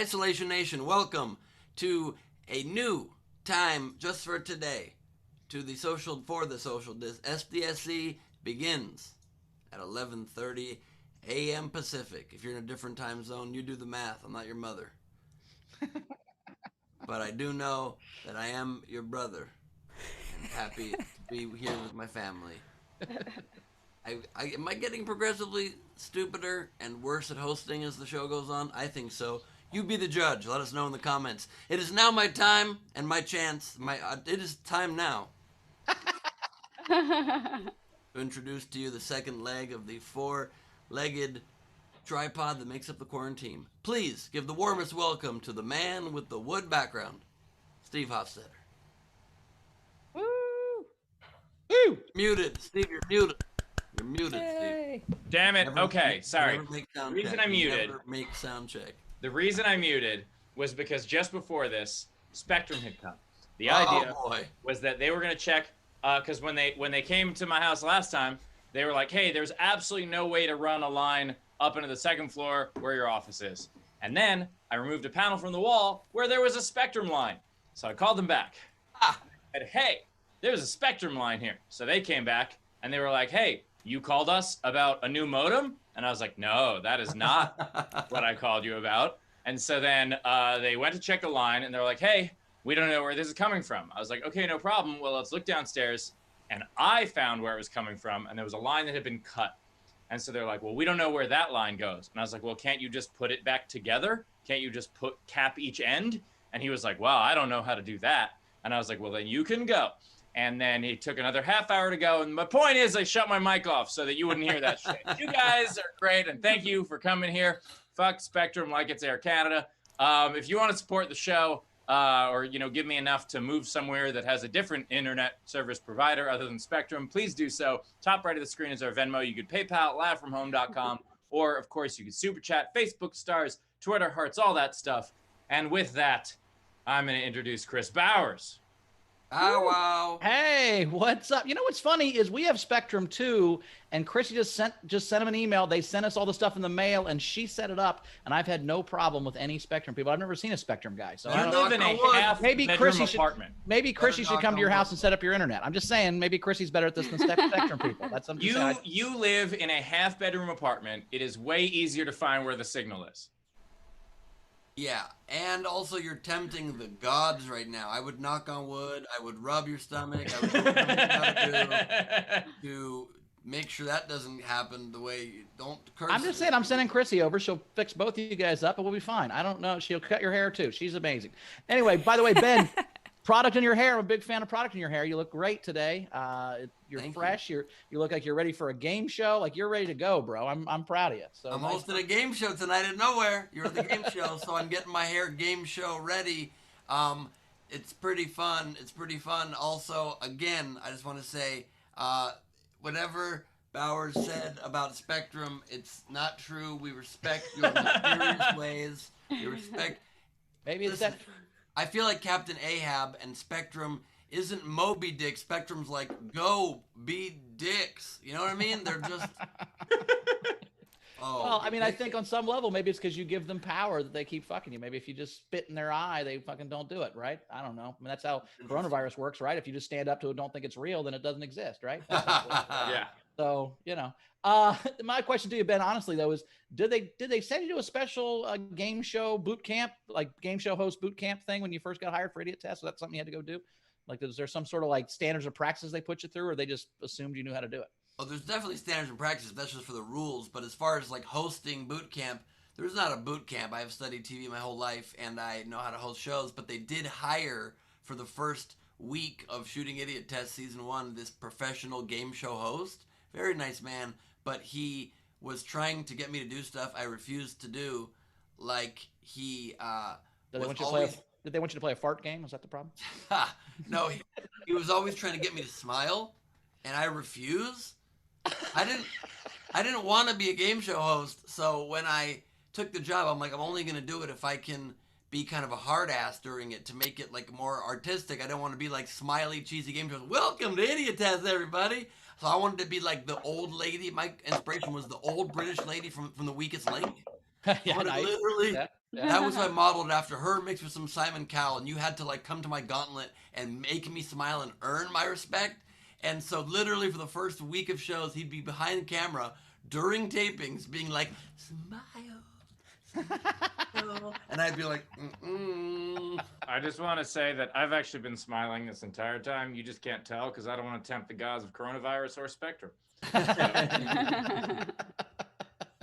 Isolation Nation, welcome to a new time just for today. To the social for the social SDSC begins at 11:30 a.m. Pacific. If you're in a different time zone, you do the math. I'm not your mother, but I do know that I am your brother, and happy to be here with my family. Am I getting progressively stupider and worse at hosting as the show goes on? I think so. You be the judge. Let us know in the comments. It is now my time and my chance. It is time now to introduce to you the second leg of the four-legged tripod that makes up the quarantine. Please give the warmest welcome to the man with the wood background, Steve Hofstetter. Woo! Woo! Muted, Steve. You're muted. You're muted, Yay. Steve. Damn it. Okay, sorry. Never make sound The reason check. I muted. Never make sound check. The reason I muted was because just before this, Spectrum had come. The Oh, idea boy. was that they were going to check, because when they came to my house last time, they were like, hey, there's absolutely no way to run a line up into the second floor where your office is. And then I removed a panel from the wall where there was a Spectrum line. So I called them back. I said, hey, there's a Spectrum line here. So they came back and they were like, hey, you called us about a new modem? And I was like, no, that is not what I called you about. And so then they went to check the line and they're like, hey, we don't know where this is coming from. I was like, okay, no problem. Well, let's look downstairs. And I found where it was coming from, and there was a line that had been cut. And so they're like, well, we don't know where that line goes. And I was like, well, can't you just put it back together? Can't you just cap each end? And he was like, well, I don't know how to do that. And I was like, well, then you can go. And then he took another half hour to go. And my point is I shut my mic off so that you wouldn't hear that shit. You guys are great, and thank you for coming here. Fuck Spectrum like it's Air Canada. If you want to support the show, or give me enough to move somewhere that has a different internet service provider other than Spectrum, please do so. Top right of the screen is our Venmo. You could PayPal, livefromhome.com, or of course you could super chat, Facebook stars, Twitter hearts, all that stuff. And with that, I'm going to introduce Chris Bowers. Oh, wow. Hey, what's up? You know what's funny is we have Spectrum too, and Chrissy just sent them an email. They sent us all the stuff in the mail, and she set it up, and I've had no problem with any Spectrum people. I've never seen a Spectrum guy, so I You don't live in a Knock on wood. Maybe half-bedroom Chrissy apartment. Maybe Chrissy should knock come to on your house wood. and set up your internet. I'm just saying, maybe Chrissy's better at this than Spectrum people. That's something. You live in a half-bedroom apartment. It is way easier to find where the signal is. Yeah, and also you're tempting the gods right now. I would knock on wood. I would rub your stomach. I would do whatever you gotta do to make sure that doesn't happen the way you don't curse. I'm just saying, I'm sending Chrissy over. She'll fix both of you guys up, and we'll be fine. I don't know. She'll cut your hair too. She's amazing. Anyway, by the way, Ben, product in your hair. I'm a big fan of product in your hair. You look great today. You're Thank fresh. You look like you're ready for a game show. Like you're ready to go, bro. I'm proud of you. So I'm nice. hosting a game show tonight at Nowhere. You're at the game show, so I'm getting my hair game show ready. It's pretty fun. It's pretty fun. Also, again, I just want to say, whatever Bowers said about Spectrum, it's not true. We respect your mysterious ways. We respect. Maybe it's Listen, that. I feel like Captain Ahab and Spectrum isn't Moby Dick. Spectrum's like, go be dicks. You know what I mean? They're just. Oh. Well, I mean, I think on some level, maybe it's because you give them power that they keep fucking you. Maybe if you just spit in their eye, they fucking don't do it, right? I don't know. I mean, that's how coronavirus works, right? If you just stand up to it, don't think it's real, then it doesn't exist, right? Yeah. So, my question to you, Ben, honestly though, is did they send you to a special game show boot camp, like game show host boot camp thing when you first got hired for Idiot Test? Was that something you had to go do? Like, is there some sort of like standards or practices they put you through, or they just assumed you knew how to do it? Oh, there's definitely standards and practices. That's just for the rules. But as far as like hosting boot camp, there's not a boot camp. I've studied TV my whole life, and I know how to host shows. But they did hire for the first week of shooting Idiot Test season 1 this professional game show host. Very nice man, but he was trying to get me to do stuff I refused to do. Like he Did they was want you to always. did they want you to play a fart game? Was that the problem? No, he was always trying to get me to smile, and I refuse. I didn't want to be a game show host, so when I took the job, I'm like, I'm only gonna do it if I can be kind of a hard ass during it to make it like more artistic. I don't want to be like smiley, cheesy game shows. Welcome to Idiot Test, everybody. So I wanted to be like the old lady. My inspiration was the old British lady from The Weakest Link. Yeah, But nice. literally, Yeah, yeah. that was I modeled after her mixed with some Simon Cowell, and you had to like come to my gauntlet and make me smile and earn my respect. And so literally for the first week of shows, he'd be behind camera during tapings being like, smile. And I'd be like, mm-mm. I just want to say that I've actually been smiling this entire time. You just can't tell because I don't want to tempt the gods of coronavirus or Spectrum.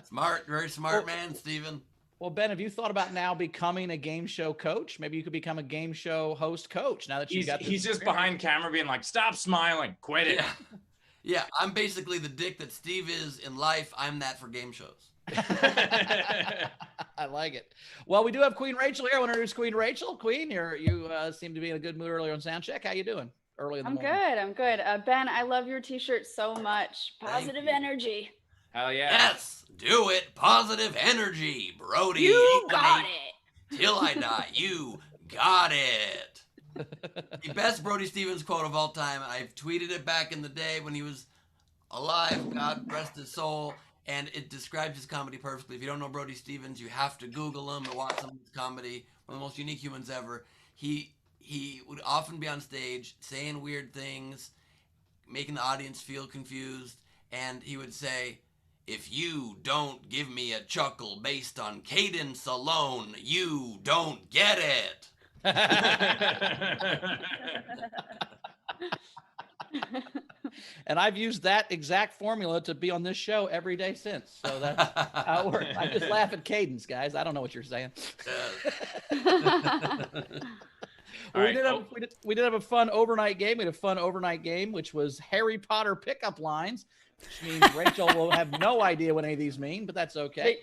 Smart, very smart man, Steven. Well, Ben, have you thought about now becoming a game show coach? Maybe you could become a game show host coach now that you've got this He's just experience. behind camera being like, stop smiling, quit it. Yeah, I'm basically the dick that Steve is in life. I'm that for game shows. I like it. Well, we do have Queen Rachel here. I want to introduce Queen Rachel. Queen, you seem to be in a good mood earlier on sound check. How you doing? Early in the morning. I'm good. Ben, I love your t-shirt so much. Positive you. energy. Hell yeah. Yes, do it. Positive energy, Brody. You got it. Till I die. You got it. The best Brody Stevens quote of all time. I've tweeted it back in the day when he was alive. God rest his soul. And it describes his comedy perfectly. If you don't know Brody Stevens, you have to Google him and watch some of his comedy. One of the most unique humans ever. He would often be on stage saying weird things, making the audience feel confused. And he would say, if you don't give me a chuckle based on cadence alone, you don't get it. And I've used that exact formula to be on this show every day since. So that's how it works. I just laugh at cadence, guys. I don't know what you're saying. We did have a fun overnight game. We had a fun overnight game, which was Harry Potter pickup lines, which means Rachel will have no idea what any of these mean, but that's okay.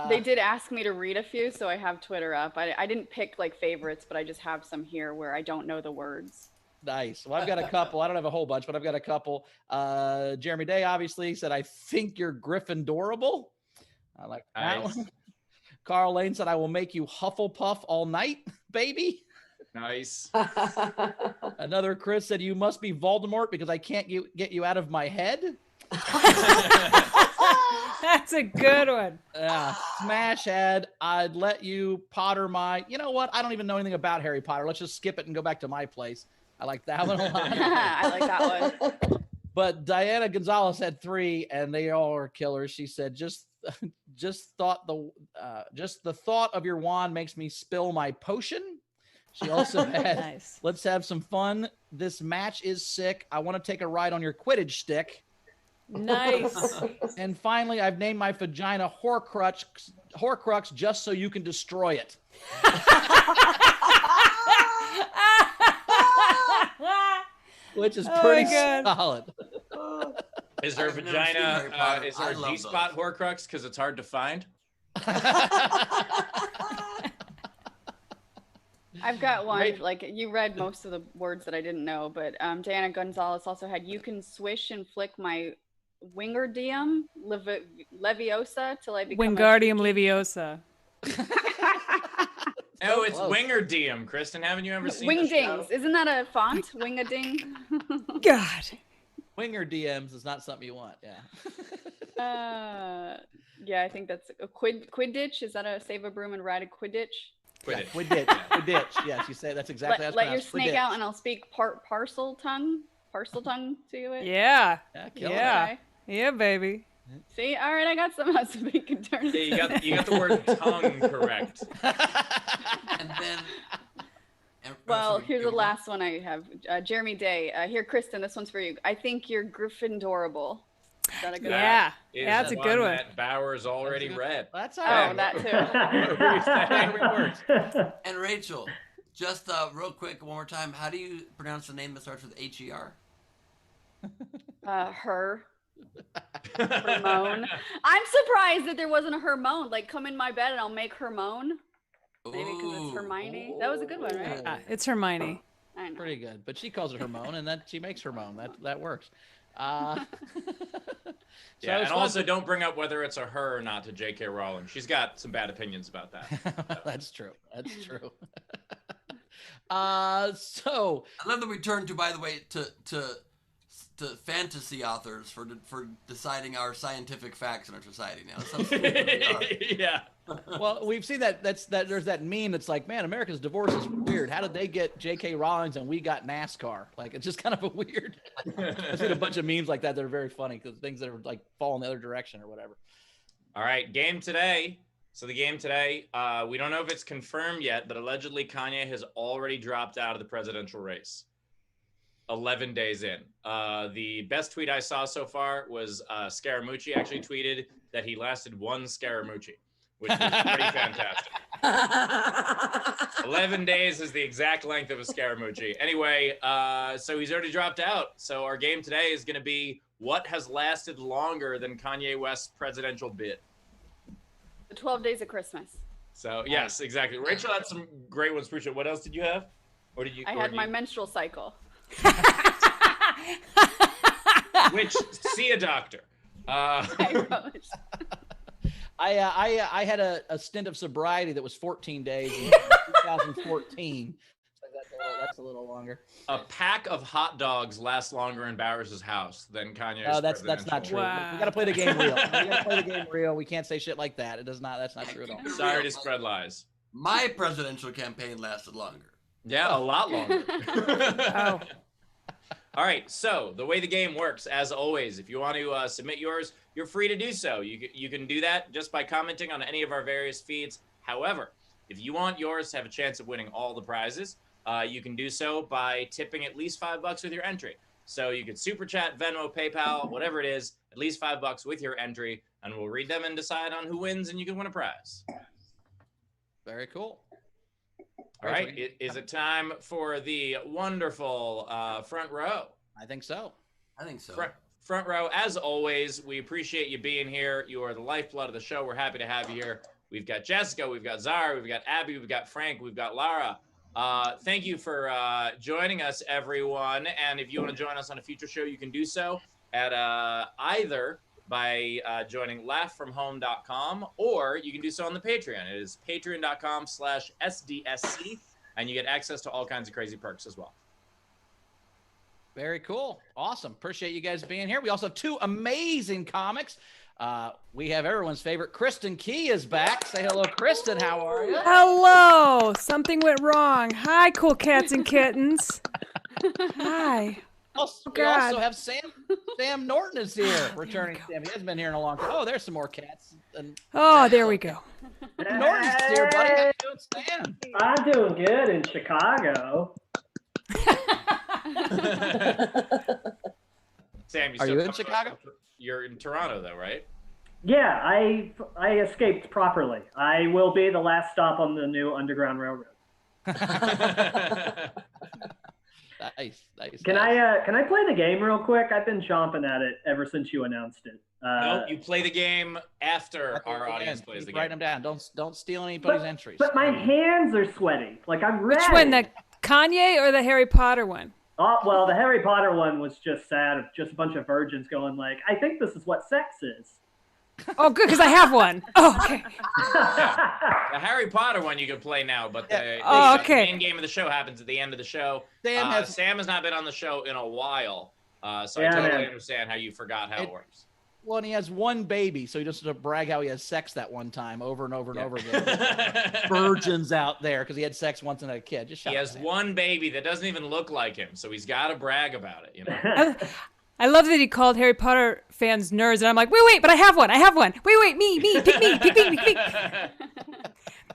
They did ask me to read a few, so I have Twitter up. I didn't pick like favorites, but I just have some here where I don't know the words. Nice. Well, I've got a couple. I don't have a whole bunch, but I've got a couple. Jeremy Day obviously said, I think you're Gryffindorable. I like that one. Carl Lane said, I will make you Hufflepuff all night, baby. Nice. Another Chris said, you must be Voldemort because I can't get you out of my head. That's a good one. Smash Head, I'd let you Potter my... You know what? I don't even know anything about Harry Potter. Let's just skip it and go back to my place. I like that one a lot. I like that one. But Diana Gonzalez had 3, and they all are killers. She said, just the thought of your wand makes me spill my potion. She also had, Nice. Let's have some fun. This match is sick. I want to take a ride on your Quidditch stick. Nice. And finally, I've named my vagina Horcrux just so you can destroy it. Which is pretty solid. Is there a I've never seen Harry vagina? Potter. Is there I a love G-spot Horcrux because it's hard to find? I've got one. Right. Like you read most of the words that I didn't know, but Diana Gonzalez also had, you can swish and flick my Wingardium Leviosa till I become Wingardium Leviosa. Oh, it's close. Wingardium. Kristin, haven't you ever seen the show? Wingdings. Isn't that a font? Wingading. God. Winger DMs is not something you want. Yeah. Yeah, I think that's a Quidditch. Is that a save a broom and ride a Quidditch? Quidditch. Quidditch. Yes, you say that's exactly Let your pronounced. snake Quidditch. out and I'll speak parcel tongue to you. Yeah. Yeah, kill it. Yeah. Okay. Yeah, baby. See, all right, I got some else we can turn. Yeah, you got the word tongue correct. And then... Well, here's the last one I have. Jeremy Day. Here, Kristin, this one's for you. I think you're Gryffindorable. Is that a good one? Yeah. Is Yeah, that's a good one. That Bauer's already read. That's all Oh, right. that too. However it works. And Rachel, just real quick, one more time. How do you pronounce the name that starts with H-E-R? Her. Hermione. I'm surprised that there wasn't a Hermione. Like, come in my bed and I'll make Hermione. Maybe because it's Hermione. That was a good one, right? It's Hermione. I know. Pretty good. But she calls it Hermione, and that she makes Hermione. That works. So Yeah, it's and fun. also don't bring up whether it's a her or not to J.K. Rowling. She's got some bad opinions about that. That's true. That's true. So I love that we turn to, by the way, to fantasy authors for deciding our scientific facts in our society now. It sounds so bizarre. Yeah. Well, we've seen that. There's that meme that's like, man, America's divorce is weird. How did they get J.K. Rowling and we got NASCAR? Like, it's just kind of a weird. I've seen a bunch of memes like that that are very funny because things that are like fall in the other direction or whatever. All right, game today. So the game today, we don't know if it's confirmed yet, but allegedly Kanye has already dropped out of the presidential race. 11 days in. The best tweet I saw so far was Scaramucci actually tweeted that he lasted one Scaramucci, which was pretty fantastic. 11 days is the exact length of a Scaramucci. Anyway, so he's already dropped out. So our game today is going to be what has lasted longer than Kanye West's presidential bid. The 12 Days of Christmas. So yes, exactly. Rachel had some great ones. Appreciate. What else did you have? Or did you? I had my menstrual cycle. Which see a doctor. I promise. I had a stint of sobriety that was 14 days in 2014. So that's a little longer. A pack of hot dogs lasts longer in Bowers' house than Kanye's. Oh, that's not true. Wow. We got to play the game real. We got to play the game real. We can't say shit like that. It does not. That's not true at all. Sorry to spread lies. My presidential campaign lasted longer. Yeah, a lot longer. Oh. All right, so the way the game works, as always, if you want to submit yours, you're free to do so. You can do that just by commenting on any of our various feeds. However, if you want yours to have a chance of winning all the prizes, you can do so by tipping at least $5 with your entry. So you could super chat, Venmo, PayPal, whatever it is, at least $5 with your entry, and we'll read them and decide on who wins, and you can win a prize. Very cool. All right, is it time for the wonderful front row? I think so. I think so. Front row, as always, we appreciate you being here. You are the lifeblood of the show. We're happy to have you here. We've got Jessica, we've got Zara, we've got Abby, we've got Frank, we've got Lara. Thank you for joining us, everyone. And if you want to join us on a future show, you can do so at either by joining laughfromhome.com, or you can do so on the Patreon. It is patreon.com/SDSC, and you get access to all kinds of crazy perks as well. Very cool. Awesome. Appreciate you guys being here. We also have two amazing comics. We have everyone's favorite. Kristin Key is back. Say hello, Kristin. How are you? Hello. Something went wrong. Hi, cool cats and kittens. Hi. We also have Sam Norton is here, returning. Sam, he hasn't been here in a long time. Oh, there's some more cats. Oh, there we go. Norton's here, buddy. How you doing, Sam? I'm doing good in Chicago. Sam, Are you in Chicago? You're in Toronto, though, right? Yeah, I escaped properly. I will be the last stop on the new Underground Railroad. Nice. Can I play the game real quick? I've been chomping at it ever since you announced it. No, you play the game after our audience plays the game. Write them down. Don't steal anybody's entries. But my hands are sweaty. Like I'm ready. Which one, the Kanye or the Harry Potter one? Oh, well, the Harry Potter one was just sad. Just a bunch of virgins going like, I think this is what sex is. Oh, good, because I have one. Oh, okay. The Harry Potter one you can play now, but the main game of the show happens at the end of the show. Sam has not been on the show in a while, so I totally understand how you forgot how it works. Well, and he has one baby, so he just has to brag how he has sex that one time over and over and over again. Virgins out there because he had sex once and had a kid. Just he has one baby that doesn't even look like him, so he's got to brag about it. You know. I love that he called Harry Potter fans nerds, and I'm like, wait, but I have one. Wait, me, pick me.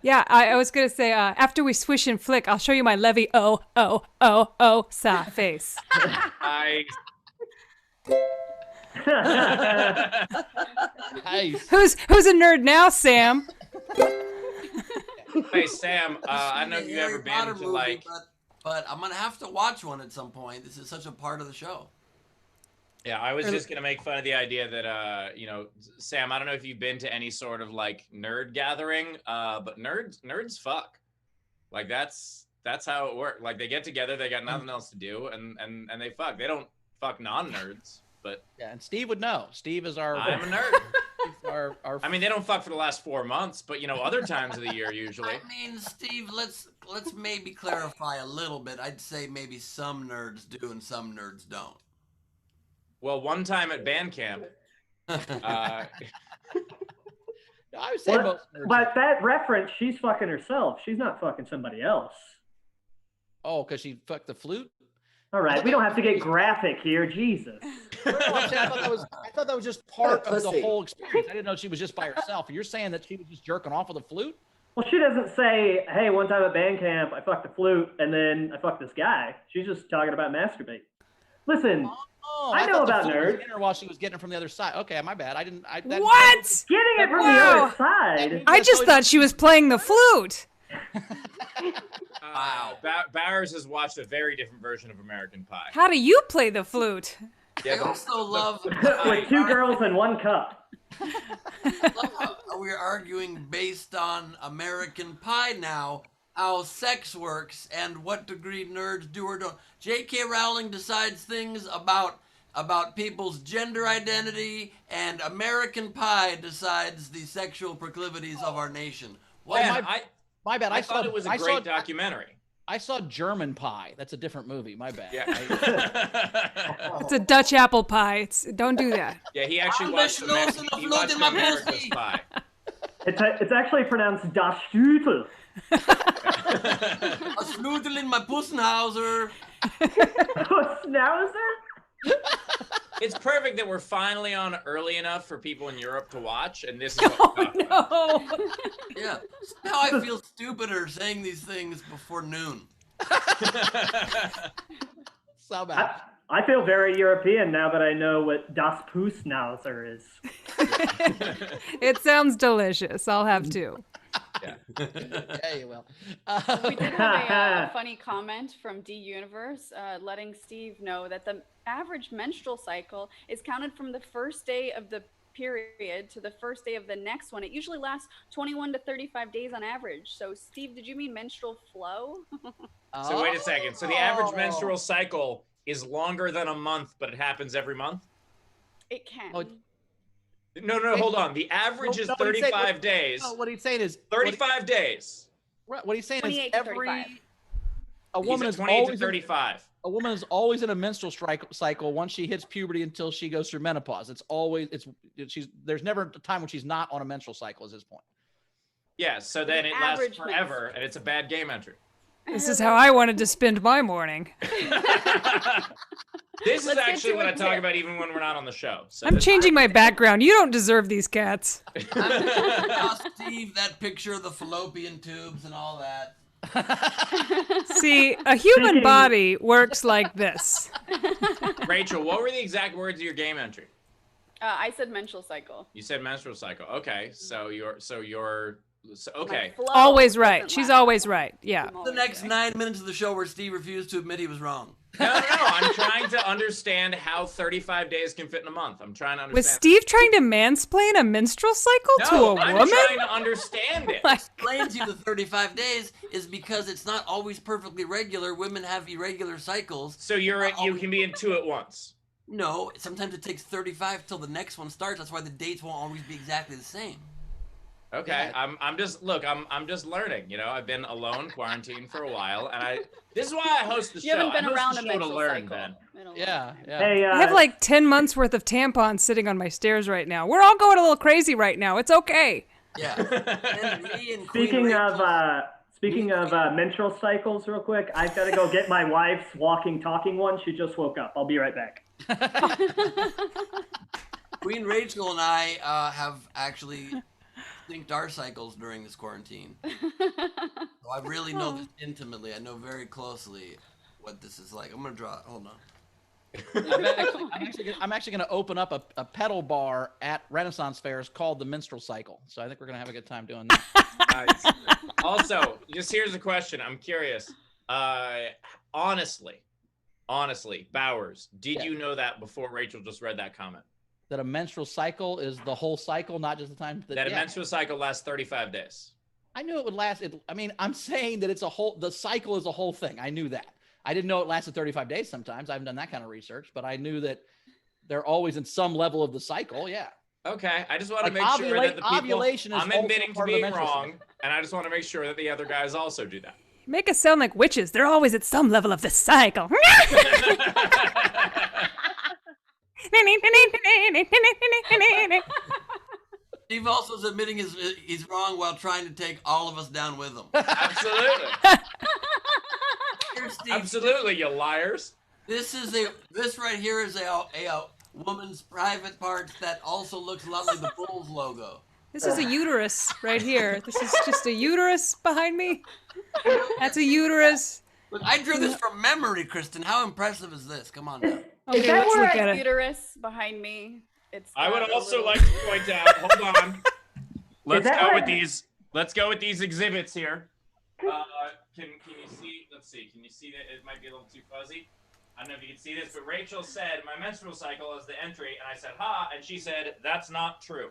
Yeah, I was gonna say after we swish and flick, I'll show you my Levy sa face. Nice. Who's a nerd now, Sam? Hey Sam, I don't know if you've ever been to like, but I'm gonna have to watch one at some point. This is such a part of the show. Yeah, I was just gonna make fun of the idea that Sam, I don't know if you've been to any sort of like nerd gathering, but nerds fuck. Like that's how it works. Like they get together, they got nothing else to do, and they fuck. They don't fuck non-nerds, but yeah, and Steve would know. Steve is our. I'm a nerd. our I mean, they don't fuck for the last 4 months, but other times of the year usually. I mean, Steve, let's maybe clarify a little bit. I'd say maybe some nerds do and some nerds don't. Well, one time at band camp. No, I would say most nerds. But that reference, she's fucking herself. She's not fucking somebody else. Oh, because she fucked the flute? All right, we don't have to get graphic here. Jesus. I thought that was just part of the Pussy. whole experience. I didn't know she was just by herself. You're saying that she was just jerking off with a flute? Well, she doesn't say, hey, one time at band camp, I fucked the flute, and then I fucked this guy. She's just talking about masturbate. Listen, Oh, I know thought the about flute was nerds. in her while she was getting it from the other side. Okay, my bad. What? Getting it from the Wow. other side. I just thought she was playing the flute. Wow. Bowers has watched a very different version of American Pie. How do you play the flute? I also love With 2 girls and 1 cup. how we're arguing based on American Pie now, how sex works and what degree nerds do or don't. J.K. Rowling decides things about people's gender identity, and American Pie decides the sexual proclivities of our nation. What? Man, My bad. I thought it was a great documentary. I saw German Pie. That's a different movie. My bad. Yeah. It's a Dutch apple pie. Don't do that. Yeah, he actually I'm watched the schnoz and the float in my America's pussy. Pie. It's actually pronounced Das Strudel. A snoodle in my Pussenhauser. Schnauzer? It's perfect that we're finally on early enough for people in Europe to watch, and this is what we're talking about. No. Yeah. Now I feel stupider saying these things before noon. So bad. I feel very European now that I know what Das Pussenhauser is. It sounds delicious. I'll have 2. Yeah, you will. We did have a funny comment from D Universe letting Steve know that the average menstrual cycle is counted from the first day of the period to the first day of the next one. It usually lasts 21 to 35 days on average. So, Steve, did you mean menstrual flow? So wait a second. So the average menstrual cycle is longer than a month, but it happens every month? It can. Oh, No, hold on. The average is No, what he's saying- 35 days. No, what he's saying is 35 days. What he's saying is 28 to every 35. a He's woman at is 28 to always 35. a woman is always in a menstrual cycle once she hits puberty until she goes through menopause. There's never a time when she's not on a menstrual cycle. Is his point? Yeah, so then The it lasts average forever, and it's a bad game entry. This is how I wanted to spend my morning. This is Let's get actually to what a I talk tip. about even when we're not on the show. So I'm this- changing my background. You don't deserve these cats. Steve, that picture of the fallopian tubes and all that. See, a human Thinking- body works like this. Rachel, what were the exact words of your game entry? I said menstrual cycle. You said menstrual cycle. Okay, so My okay. flow Always right. doesn't She's last. always right. Yeah. I'm The always next right. 9 minutes of the show where Steve refused to admit he was wrong. No, I'm trying to understand how 35 days can fit in a month. I'm trying to understand. Was Steve trying to mansplain a menstrual cycle to No, a I'm woman? trying to understand it. Like, Explains you the 35 days is because it's not always perfectly regular. Women have irregular cycles. So you can be in 2 at once. No, sometimes it takes 35 till the next one starts. That's why the dates won't always be exactly the same. Okay, Yeah. I'm just learning. You know, I've been alone, quarantined for a while, and this is why I host the You show. haven't been I host around the a show to menstrual learn, cycle. Ben. in a while. Yeah. Hey, I have like 10 months worth of tampons sitting on my stairs right now. We're all going a little crazy right now. It's okay. Yeah. And me and Queen speaking of menstrual cycles, real quick, I've got to go get my wife's walking, talking one. She just woke up. I'll be right back. Queen Rachel and I have actually synced our cycles during this quarantine. So I really know this intimately. I know very closely what this is like. I'm gonna draw. Hold on. I'm actually going to open up a pedal bar at Renaissance fairs called the Minstrel Cycle. So I think we're going to have a good time doing that. Nice. Also, just here's a question. I'm curious. Honestly, Bowers, did Yeah. you know that before Rachel just read that comment? That a menstrual cycle is the whole cycle, not just the time That a menstrual cycle lasts 35 days. I knew it would last. I'm saying that the cycle is a whole thing. I knew that. I didn't know it lasted 35 days sometimes. I haven't done that kind of research, but I knew that they're always in some level of the cycle. Yeah. Okay, I just want to Like make sure that the people ovulation is I'm also admitting to part of the being menstrual wrong, cycle. and I just want to make sure that the other guys also do that. Make us sound like witches. They're always at some level of the cycle. Steve also is admitting he's wrong while trying to take all of us down with him. Absolutely. Here, Steve, Absolutely, you liars. this right here is a woman's private parts that also looks a lot like the Bulls logo. This is a uterus right here. This is just a uterus behind me. That's a uterus. Look, I drew this from memory, Kristin. How impressive is this? Come on now. Okay, that let's where look at it. Uterus behind me. I would got a also little- like to point out. Hold on. Let's that go right? with these. Let's go with these exhibits here. Can you see? Let's see. Can you see that? It might be a little too fuzzy. I don't know if you can see this, but Rachel said my menstrual cycle is the entry, and I said ha, and she said that's not true.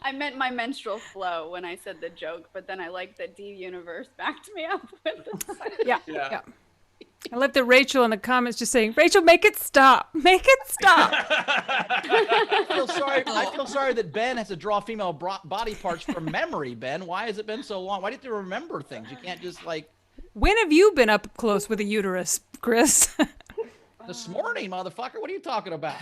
I meant my menstrual flow when I said the joke, but then I like that D Universe backed me up with the Yeah. I love that Rachel in the comments just saying, Rachel, make it stop. Make it stop. I feel sorry that Ben has to draw female body parts from memory, Ben. Why has it been so long? Why do you have to remember things? You can't just like When have you been up close with a uterus, Chris? this morning, motherfucker. What are you talking about?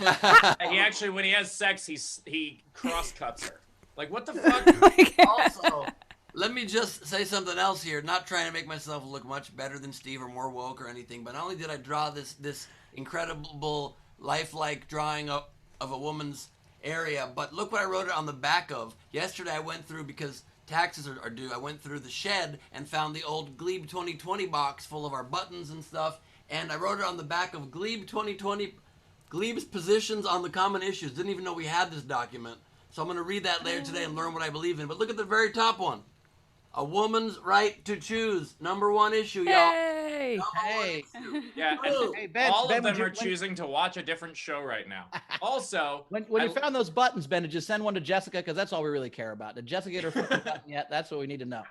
He actually, when he has sex, he cross cuts her. Like what the fuck? Also, let me just say something else here. Not trying to make myself look much better than Steve or more woke or anything, but not only did I draw this incredible lifelike drawing of a woman's area, but look what I wrote it on the back of. Yesterday I went through, because taxes are due, I went through the shed and found the old Glebe 2020 box full of our buttons and stuff, and I wrote it on the back of Glebe 2020, Glebe's positions on the common issues. Didn't even know we had this document. So I'm going to read that later today and learn what I believe in. But look at the very top one. A woman's right to choose. #1 issue, y'all. Hey. Hey. Yeah, and Hey, Ben, all Ben, of them would you- are choosing to watch a different show right now. Also, When you found those buttons, Ben, did you send one to Jessica? Because that's all we really care about. Did Jessica get her fucking button yet? That's what we need to know.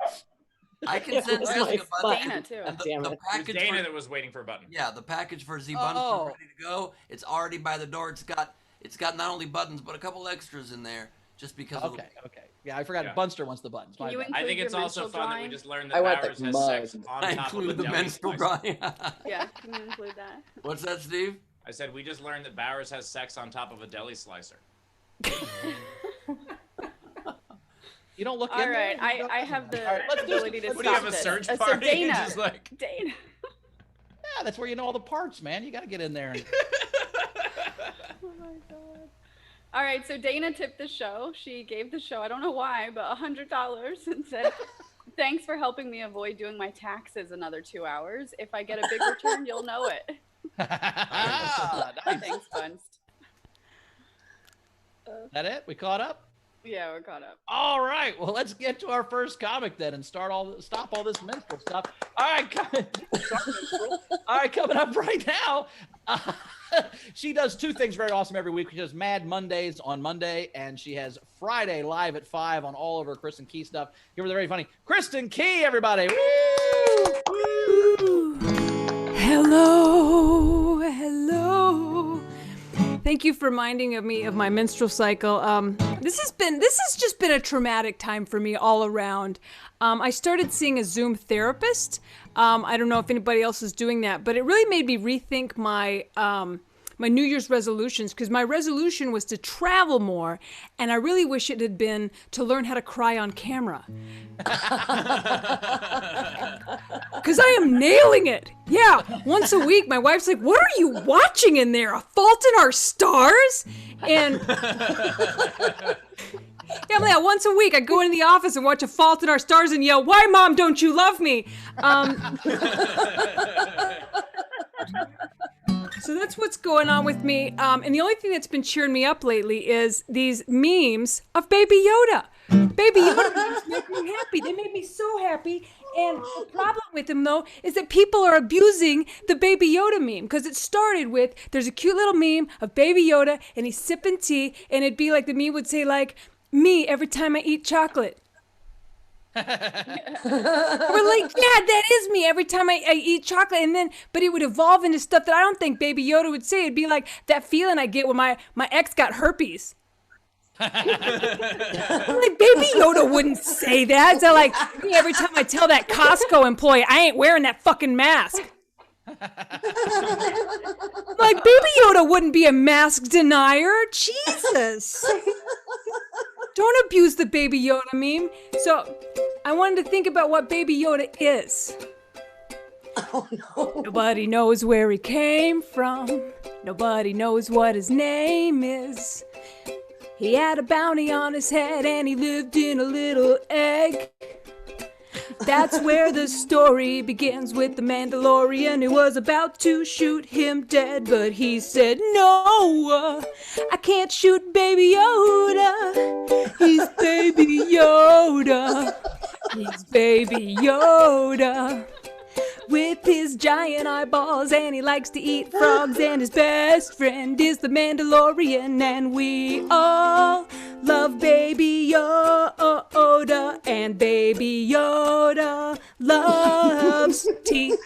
I can send It was Jessica my buttons. Dana too. And Damn the it. it was package Dana for, that was waiting for a button. yeah, the package for Z Buttons Oh. is ready to go. It's already by the door. It's got not only buttons but a couple extras in there, just because of Okay. Yeah, I forgot Yeah. Bunster wants the buttons. Can My you bad. include I think your it's also menstrual fun that we drawing? just learned I that want Bowers the has mug. sex on I top of include the the deli menstrual slicer. drawing. Yeah, can you include that? What's that, Steve? I said we just learned that Bowers has sex on top of a deli slicer. You don't look All in there? right, You don't- I have the All right, let's do ability to What do you stop have, a this. search So party? Dana, Just like Dana. Yeah, that's where you know all the parts, man. You got to get in there. And... Oh my god. All right, so Dana tipped the show. She gave the show, I don't know why, but $100 and said, "Thanks for helping me avoid doing my taxes another 2 hours. If I get a big return, you'll know it." nice. Thanks, Bunst. That it? We caught up? Yeah, we're caught up. All right. Well, let's get to our first comic then and stop all this menstrual stuff. All right, coming up right now. She does two things very awesome every week. She does Mad Mondays on Monday, and she has Friday live at 5 on all of her Kristin Key stuff. Give her the very funny Kristin Key, everybody. Woo! Woo! Hello. Thank you for reminding me of my menstrual cycle. This has just been a traumatic time for me all around. I started seeing a Zoom therapist. I don't know if anybody else is doing that, but it really made me rethink my my New Year's resolutions, because my resolution was to travel more, and I really wish it had been to learn how to cry on camera. Because I am nailing it. Yeah, once a week, my wife's like, "What are you watching in there? A Fault in Our Stars?" And yeah, I'm like, once a week, I go into the office and watch A Fault in Our Stars and yell, "Why, Mom, don't you love me?" So that's what's going on with me. And the only thing that's been cheering me up lately is these memes of Baby Yoda. Baby Yoda memes make me happy. They made me so happy. And the problem with them, though, is that people are abusing the Baby Yoda meme. Because it started with, there's a cute little meme of Baby Yoda, and he's sipping tea, and it'd be like, the meme would say, like, "Me every time I eat chocolate." We're like, yeah, that is me every time I eat chocolate. And then, but it would evolve into stuff that I don't think Baby Yoda would say. It'd be like that feeling I get when my ex got herpes. I'm like, Baby Yoda wouldn't say that. So like, me every time I tell that Costco employee I ain't wearing that fucking mask. Like, Baby Yoda wouldn't be a mask denier. Jesus. Don't abuse the Baby Yoda meme. So, I wanted to think about what Baby Yoda is. Oh no. Nobody knows where he came from. Nobody knows what his name is. He had a bounty on his head and he lived in a little egg. That's where the story begins with the Mandalorian who was about to shoot him dead. But he said, no, I can't shoot Baby Yoda. He's Baby Yoda. He's Baby Yoda. With his giant eyeballs and he likes to eat frogs and his best friend is the Mandalorian and we all love Baby Yoda and Baby Yoda loves tea.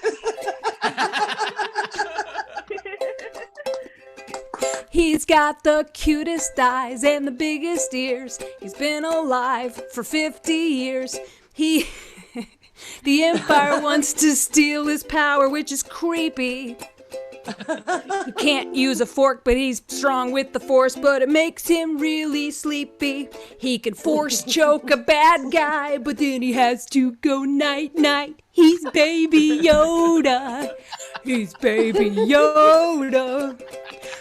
He's got the cutest eyes and the biggest ears. He's been alive for 50 years. The Empire wants to steal his power, which is creepy. He can't use a fork, but he's strong with the Force, but it makes him really sleepy. He can force choke a bad guy, but then he has to go night-night. He's Baby Yoda. He's Baby Yoda.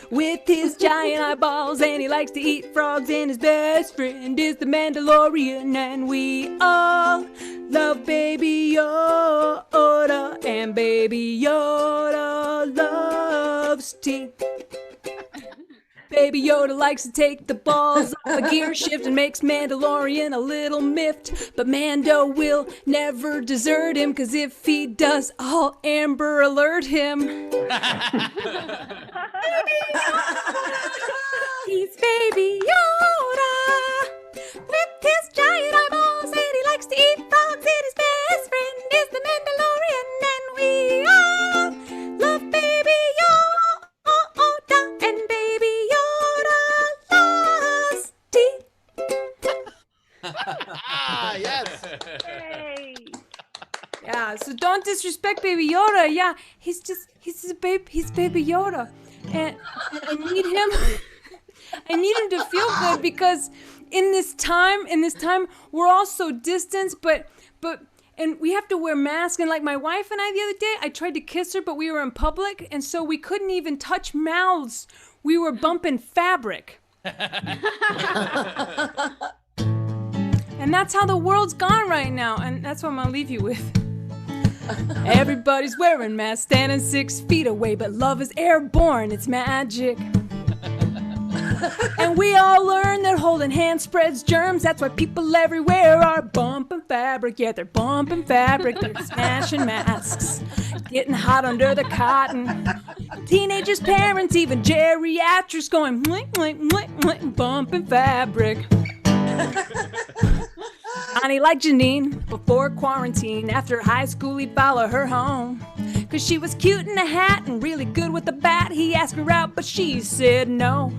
With his giant eyeballs and he likes to eat frogs and his best friend is the Mandalorian and we all love Baby Yoda and Baby Yoda loves tea. Baby Yoda likes to take the balls off a gear shift and makes Mandalorian a little miffed. But Mando will never desert him, cause if he does, I'll Amber Alert him. He's Baby Yoda. With his giant eyeballs and he likes to eat frogs and his best friend is the Mandalorian and we all love Baby Yoda and Baby Yoda loves tea. Yes. Yay. Yeah, so don't disrespect Baby Yoda. Yeah, he's Baby Yoda. And I need him I need him to feel good because in this time, we're all so distant, and we have to wear masks. And like my wife and I the other day, I tried to kiss her, but we were in public, and so we couldn't even touch mouths. We were bumping fabric. And that's how the world's gone right now, and that's what I'm gonna leave you with. Everybody's wearing masks, standing 6 feet away, but love is airborne, it's magic. And we all learn that holding hands spreads germs. That's why people everywhere are bumping fabric. Yeah, they're bumping fabric. They're smashing masks. Getting hot under the cotton. Teenagers, parents, even geriatrics going mwink, mwink, mwink, mwink, bumping fabric. Johnny liked Janine before quarantine. After high school, he'd follow her home. Cause she was cute in a hat and really good with a bat. He asked her out, but she said no.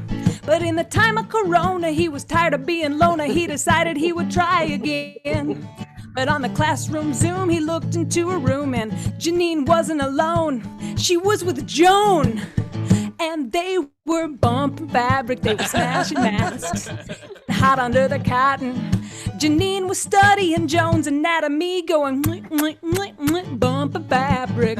But in the time of Corona, he was tired of being loner. He decided he would try again. But on the classroom Zoom, he looked into her room and Janine wasn't alone. She was with Joan. And they were bumping fabric, they were smashing masks. Hot under the cotton. Janine was studying Joan's anatomy, going mwink, mwink, mwink, mwink, bumping fabric.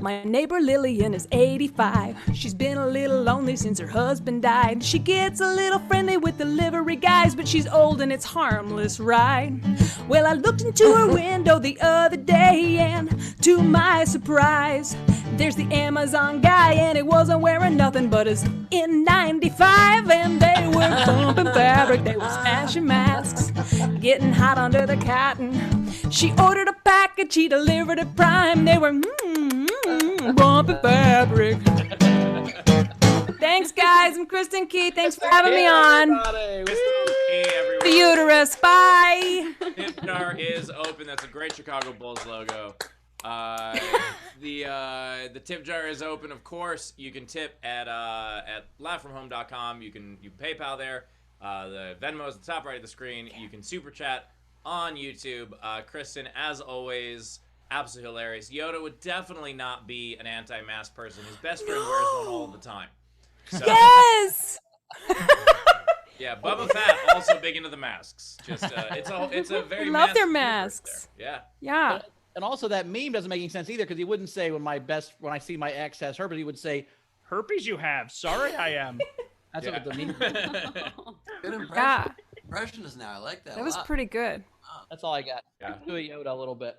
My neighbor Lillian is 85. She's been a little lonely since her husband died. She gets a little friendly with delivery guys, but she's old and it's harmless, right? Well, I looked into her window the other day, and to my surprise, there's the Amazon guy, and he wasn't wearing nothing but his N95, and they were bumping fabric, they were smashing masks, getting hot under the cotton. She ordered a package, he delivered it prime, they were bumping fabric. Thanks, guys. I'm Kristin Key. Thanks for having me on. Hey, everyone. The uterus. Bye. Tip jar is open. That's a great Chicago Bulls logo. The tip jar is open. Of course, you can tip at livefromhome.com. You can PayPal there. The Venmo is at the top right of the screen. You can super chat on YouTube. Kristin, as always, absolutely hilarious. Yoda would definitely not be an anti-mask person. His best friend wears one all the time. So, Yes. yeah, Bubba Fett also big into the masks. Just it's a very I love their masked universe masks. there. Yeah. And also that meme doesn't make any sense either because he wouldn't say when I see my ex has herpes, he would say, "Herpes you have. Sorry I am." That's what the meme. Good impression. Yeah. Impressionist now. I like that. That a was lot. pretty good. That's all I got. Yeah. Do a Yoda a little bit.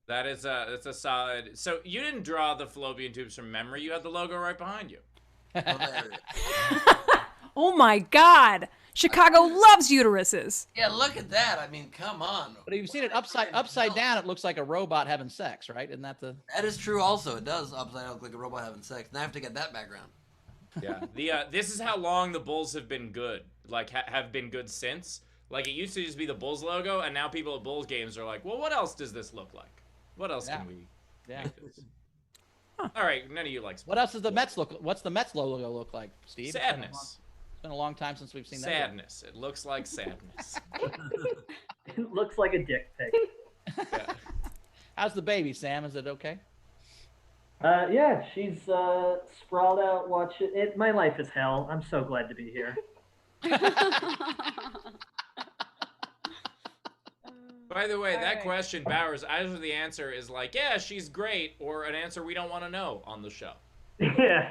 That's a solid. So you didn't draw the fallopian tubes from memory. You had the logo right behind you. Hilarious. Oh my God. Chicago loves uteruses. Yeah, look at that. I mean, come on. But if you've seen it upside down, it looks like a robot having sex, right? Isn't that the? That is true. Also, it does upside down look like a robot having sex. Now I have to get that background. Yeah. This is how long the Bulls have been good. Like have been good since. Like it used to just be the Bulls logo, and now people at Bulls games are like, well, what else does this look like? What else can we make this? All right, none of you like sports. What else does the Mets look? What's the Mets logo look like, Steve? Sadness. It's been a long time since we've seen that. Sadness. It looks like sadness. It looks like a dick pic. Yeah. How's the baby, Sam? Is it okay? Yeah, she's sprawled out watching it. My life is hell. I'm so glad to be here. By the way, All that right. question, Bowers, either the answer is like, yeah, she's great, or an answer we don't want to know on the show. Yeah.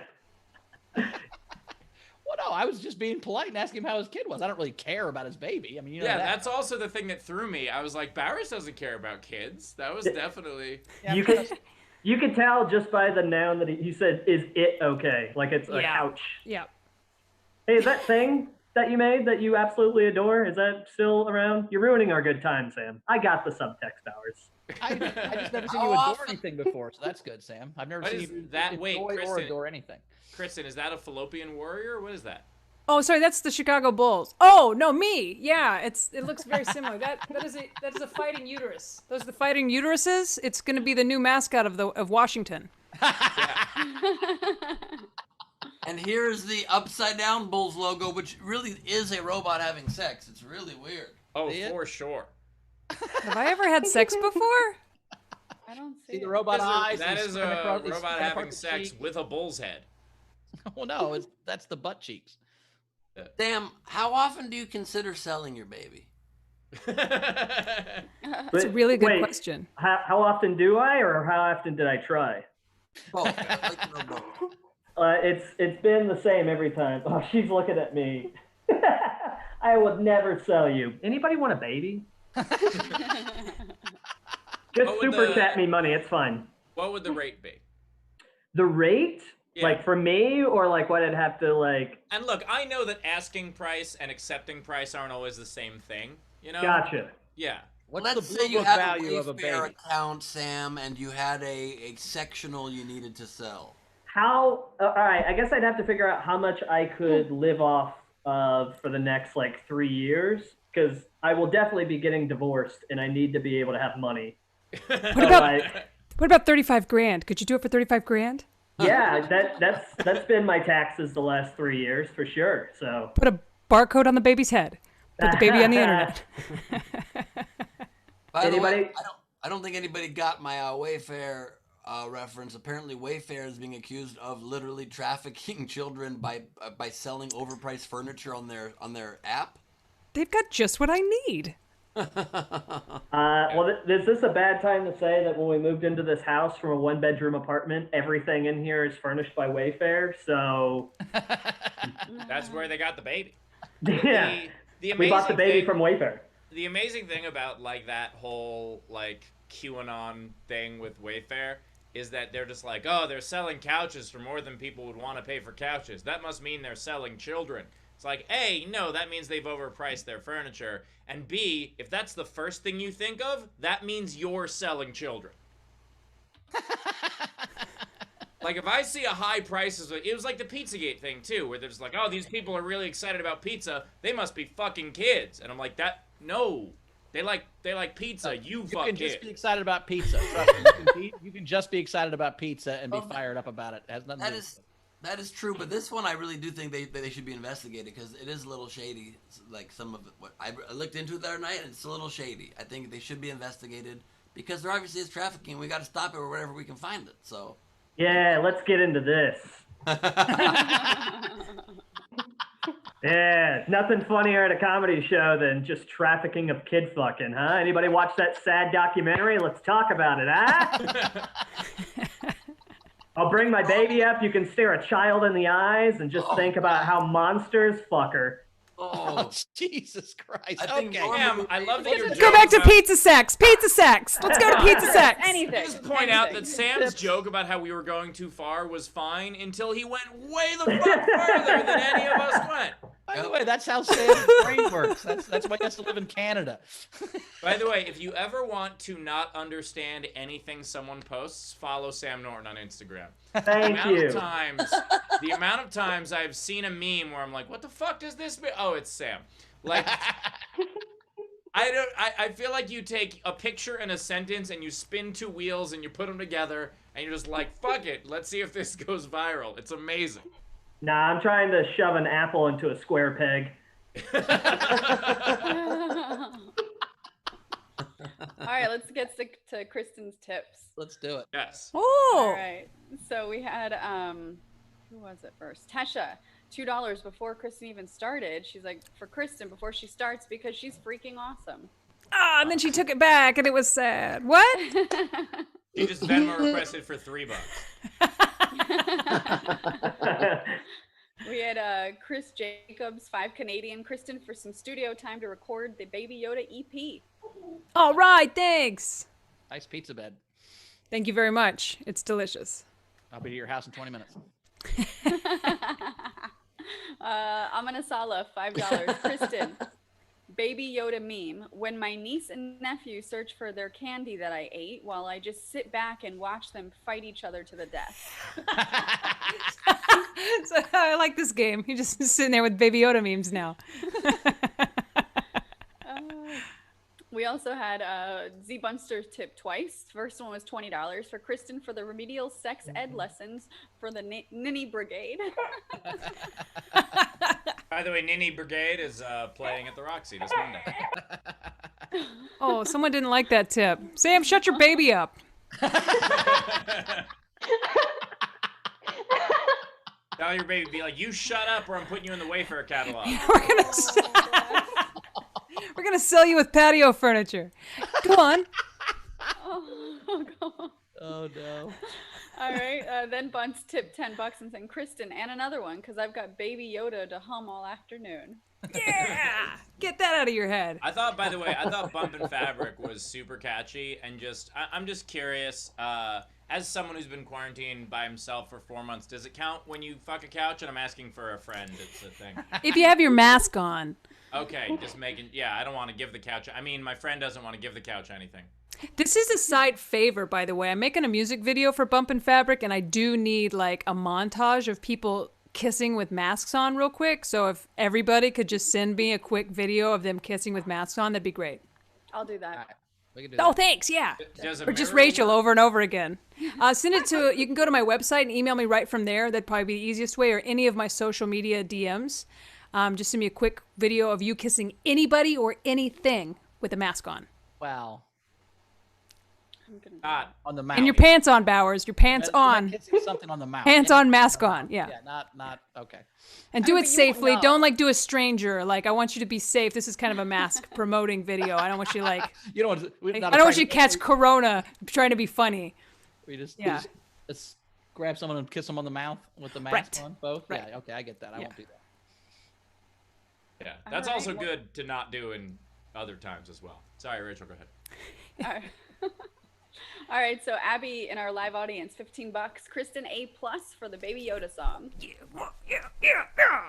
Well, no, I was just being polite and asking him how his kid was. I don't really care about his baby. I mean, you know Yeah, that. that's also the thing that threw me. I was like, Bowers doesn't care about kids. That was definitely... Yeah, You could tell just by the noun that he said, "Is it okay?" Like it's a Yeah. couch. Yeah. Hey, is that thing that you made that you absolutely adore, is that still around? You're ruining our good time, Sam. I got the subtext, Bowers. I just never seen How you adore often- anything before, so that's good, Sam. I've never What seen is you that? Wait, enjoy or Kristen. adore anything. Kristen, is that a fallopian warrior? What is that? Oh, sorry, that's the Chicago Bulls. Oh, no, me. Yeah, it looks very similar. That is a fighting uterus. Those are the fighting uteruses. It's going to be the new mascot of Washington. And here's the upside down Bulls logo, which really is a robot having sex. It's really weird. Oh, See it? for sure. Have I ever had sex before? I don't see See the it. robot eyes. That and is spread a across- robot spread having across the sex cheek. with a bull's head. Oh no, that's the butt cheeks. Sam, how often do you consider selling your baby? That's a really good Wait, question. How often do I, or how often did I try? Both. I'd like to know both. It's been the same every time. Oh, she's looking at me. I would never sell you. Anybody want a baby? Just What would super the- chat me money. It's fine. What would the rate be? The rate, Yeah. like for me, or like what I'd have to like. And look, I know that asking price and accepting price aren't always the same thing. You know? Gotcha. Yeah. What's Let's the say blue you book had value a of a Wayfair baby? account, Sam, and you had a sectional you needed to sell. How? All right. I guess I'd have to figure out how much I could live off of for the next like 3 years, because I will definitely be getting divorced, and I need to be able to have money. What So, about like, what about 35 grand? Could you do it for 35 grand? yeah, that's been my taxes the last 3 years for sure. So Put a barcode on the baby's head. Put the baby on the internet. By the way, Anybody? I don't think anybody got my Wayfair reference. Apparently, Wayfair is being accused of literally trafficking children by selling overpriced furniture on their app. They've got just what I need. Well, is this a bad time to say that when we moved into this house from a one-bedroom apartment, everything in here is furnished by Wayfair? So That's where they got the baby. yeah, The we bought the amazing baby thing- from Wayfair. The amazing thing about like that whole like QAnon thing with Wayfair is that they're just like, oh, they're selling couches for more than people would want to pay for couches. That must mean they're selling children. It's like, A, no, that means they've overpriced their furniture. And B, if that's the first thing you think of, that means you're selling children. Like, if I see a high prices, it was like the Pizzagate thing, too, where they're just like, oh, these people are really excited about pizza. They must be fucking kids. And I'm like, no. They like pizza. You fuck can kids. just be excited about pizza. Trust me. You can just be excited about pizza and be fired up about it. It has nothing to do with it. That is true, but this one I really do think they should be investigated because it is a little shady. Like some of it, what I looked into it the other night, and it's a little shady. I think they should be investigated because there obviously is trafficking. We got to stop it wherever we can find it. So. Yeah, let's get into this. Yeah, nothing funnier at a comedy show than just trafficking of kid fucking, huh? Anybody watch that sad documentary? Let's talk about it, huh? I'll bring my baby up. You can stare a child in the eyes and just think about how monsters fuck her. Oh, Jesus Christ. I think Okay. Ma'am, I love that you're Go back to joking about- pizza sex. Pizza sex. Let's go to pizza sex. Anything. Just point out that anything. Sam's joke about how we were going too far was fine until he went way the fuck further than any of us went. By the way, that's how Sam's brain works. That's why he has to live in Canada. By the way, if you ever want to not understand anything someone posts, follow Sam Norton on Instagram. Thank you. The amount of times I've seen a meme where I'm like, what the fuck does this mean? Oh, it's Sam. Like, I feel like you take a picture and a sentence and you spin two wheels and you put them together and you're just like, fuck it, let's see if this goes viral. It's amazing. Nah, I'm trying to shove an apple into a square peg. All right, let's get to Kristin's tips. Let's do it. Yes. All Oh. right. So we had who was it first? Tesha, $2 before Kristin even started. She's like, for Kristin before she starts because she's freaking awesome. Ah, and then she took it back, and it was sad. What? He just Venmo requested for $3. We had Chris Jacobs, 5 Canadian. Kristin for some studio time to record the Baby Yoda EP. All right, thanks. Nice pizza bed. Thank you very much. It's delicious. I'll be to your house in 20 minutes. Amana Sala, $5. Kristin, Baby Yoda meme. When my niece and nephew search for their candy that I ate while I just sit back and watch them fight each other to the death. So, I like this game. You're just sitting there with Baby Yoda memes now. We also had Z Bunster tip twice. First one was $20 for Kristin for the remedial sex ed lessons for the Ninny Brigade. By the way, Ninny Brigade is playing at the Roxy this Monday. Oh, someone didn't like that tip. Sam, shut your baby up. Tell your baby, be like, you shut up or I'm putting you in the Wayfair catalog. We're gonna sell you with patio furniture. Go on. Oh, go on. Oh, no. All right. Then Bunce tipped $10 and sent Kristin and another one because I've got Baby Yoda to hum all afternoon. Yeah. Get that out of your head. I thought, by the way, Bumpin' Fabric was super catchy and just, I'm just curious, as someone who's been quarantined by himself for 4 months, does it count when you fuck a couch? And I'm asking for a friend, it's a thing. If you have your mask on. Okay, just making, yeah, I don't want to give the couch, I mean, my friend doesn't want to give the couch anything. This is a side favor, by the way. I'm making a music video for Bumpin' Fabric, and I do need like a montage of people kissing with masks on real quick. So if everybody could just send me a quick video of them kissing with masks on, that'd be great. I'll do that. All right. We can do Oh, that. thanks. Yeah. Does a Or just mirror Rachel work? over and over again. Send it to, you can go to my website and email me right from there. That'd probably be the easiest way, or any of my social media DMs. Just send me a quick video of you kissing anybody or anything with a mask on. Wow. I'm gonna do Not. On the mouth. And your pants on, Bowers. Your pants on. Kissing something on the mouth. Pants on, mask on. Yeah. Yeah, not, okay. And do but it you won't safely. know. Don't like do a stranger. Like, I want you to be safe. This is kind of a mask promoting video. I don't want you like, You don't want to, I don't want you to catch corona trying to be funny. We just, Yeah. let's grab someone and kiss them on the mouth with the mask Right. on, both? Right. Yeah, okay, I get that. I Yeah. won't do that. Yeah, that's All right, also well- good to not do in other times as well. Sorry, Rachel, go ahead. All right. All right, so Abby in our live audience, $15. Kristin A+ for the Baby Yoda song.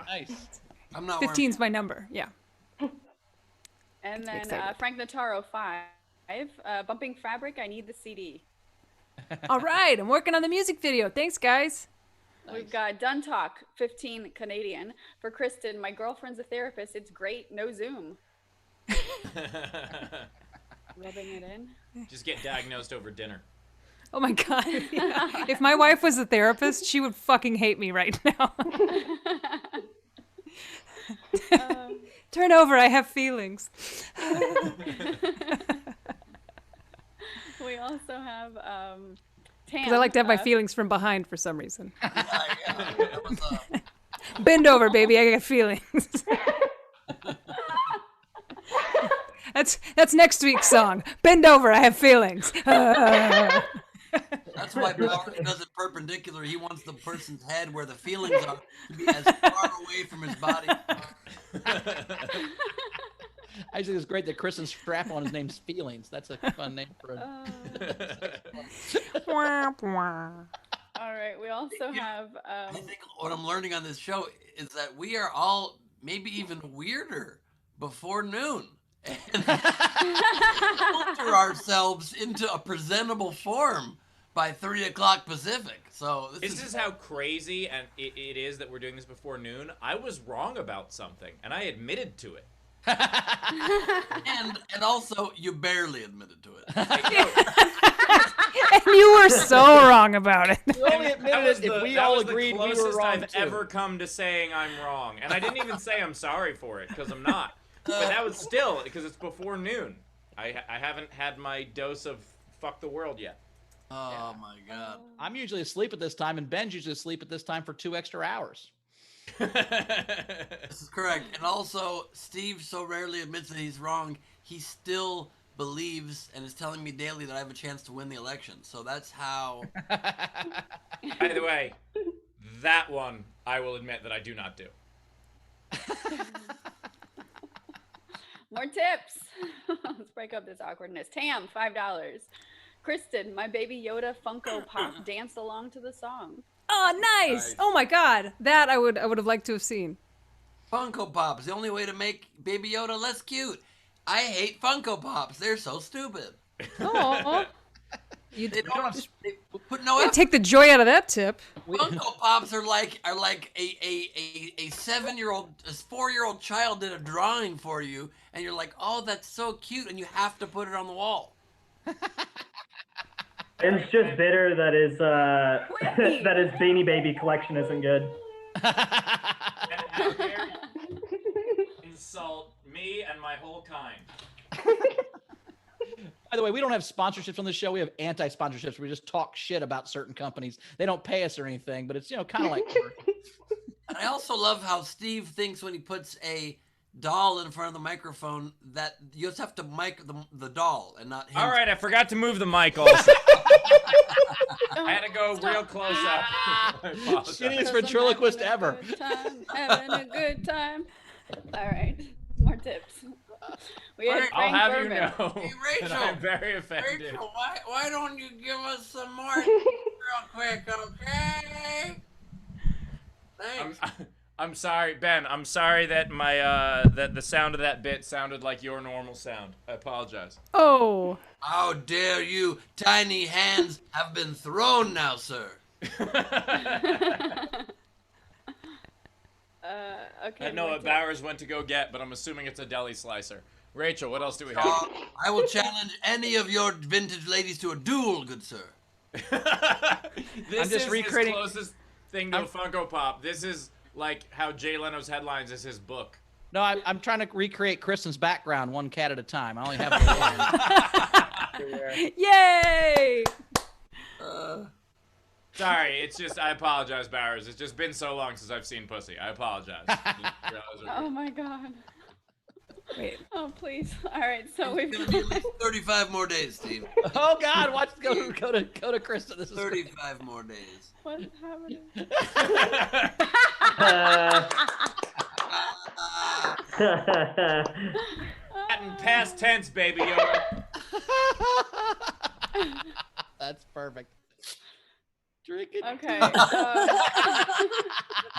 Nice. I'm not 15's my number. Yeah. And then excited. Frank Notaro, 5. Bumping Fabric, I need the CD. All right. I'm working on the music video. Thanks, guys. We've got Done Talk, 15 Canadian. For Kristin, my girlfriend's a therapist. It's great, no Zoom. Rubbing it in. Just get diagnosed over dinner. Oh my God. Yeah. If my wife was a therapist, she would fucking hate me right now. Turn over. I have feelings. We also have Tam. Because I like to have my feelings from behind for some reason. Yeah. What's up? Bend over, baby. I got feelings. That's next week's song. Bend over. I have feelings. That's why Bauer does it perpendicular. He wants the person's head where the feelings are to be as far away from his body. I think it's great that Kristin's strap on his name's Feelings. That's a fun name for a... All right. We also have. I think what I'm learning on this show is that we are all maybe even weirder before noon. And filter ourselves into a presentable form by 3 o'clock Pacific. So this is how crazy and it is that we're doing this before noon. I was wrong about something, and I admitted to it. and also you barely admitted to it. And you were so wrong about it. You only admitted it if we all agreed we were closest wrong I've too. ever come to saying I'm wrong, and I didn't even say I'm sorry for it because I'm not. But that was still because it's before noon. I haven't had my dose of fuck the world yet. Oh my God. I'm usually asleep at this time, and Ben's usually asleep at this time for 2 extra hours. This is correct. And also, Steve so rarely admits that he's wrong, he still believes and is telling me daily that I have a chance to win the election. So that's how. By the way, that one I will admit that I do not do. More tips. Let's break up this awkwardness. Tam, $5. Kristin, my baby Yoda Funko Pop danced along to the song. Oh, nice. Oh my God, that I would have liked to have seen. Funko Pops, the only way to make Baby Yoda less cute. I hate Funko Pops. They're so stupid. Oh, They put no effort. take the joy out of that tip. Funko Pops are like a 7-year-old, a 4-year-old child did a drawing for you, and you're like, oh, that's so cute, and you have to put it on the wall. Ben's just bitter that his that his Beanie Baby collection isn't good. How dare you insult me and my whole kind. By the way, we don't have sponsorships on this show. We have anti-sponsorships. We just talk shit about certain companies. They don't pay us or anything, but it's, kind of like And I also love how Steve thinks when he puts a doll in front of the microphone that you just have to mic the doll and not him. All right, I forgot to move the mic also. I had to go real close up. I apologize. shittiest ventriloquist ever. Having a good time. All right. More tips. We had I'll Frank have Bourbon. you know Hey, that Rachel. I'm very offended. Rachel, why don't you give us some more real quick, okay? Thanks. I'm sorry, Ben. I'm sorry that my that the sound of that bit sounded like your normal sound. I apologize. Oh, How dare you? Tiny hands have been thrown now, sir. Okay. I know more what tips. Bowers went to go get, but I'm assuming it's a deli slicer. Rachel, what else do we have? I will challenge any of your vintage ladies to a duel, good sir. This I'm just is recreating- his closest thing to a Funko Pop. This is like how Jay Leno's headlines is his book. No, I'm trying to recreate Kristin's background one cat at a time. I only have one. yay! Sorry, it's just, I apologize, Bowers. It's just been so long since I've seen pussy. I apologize. Oh my God. Wait. Oh please. All right. So we've It's gonna be at least 35 more days, Steve. Oh God, watch go to Kristin. This is 35 more days. what's happening? In past tense, baby Yoda. That's perfect. Drink it. Okay. I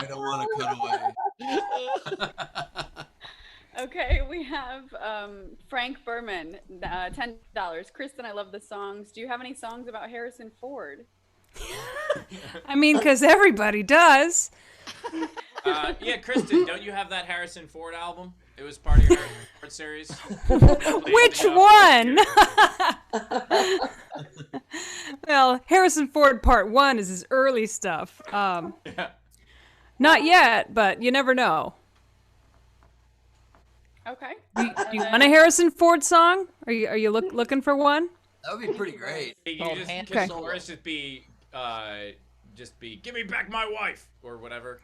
don't want to cut away. Okay, we have Frank Berman, $10. Kristin, I love the songs. Do you have any songs about Harrison Ford? I mean, because everybody does. Yeah, Kristin, don't you have that Harrison Ford album? It was part of your Harrison Ford series. Which one? Well, Harrison Ford Part 1 is his early stuff. Not yet, but you never know. Okay. Do you want a Harrison Ford song? Are you looking for one? That would be pretty great. You Called just hand can solo. chorus just be give me back my wife or whatever.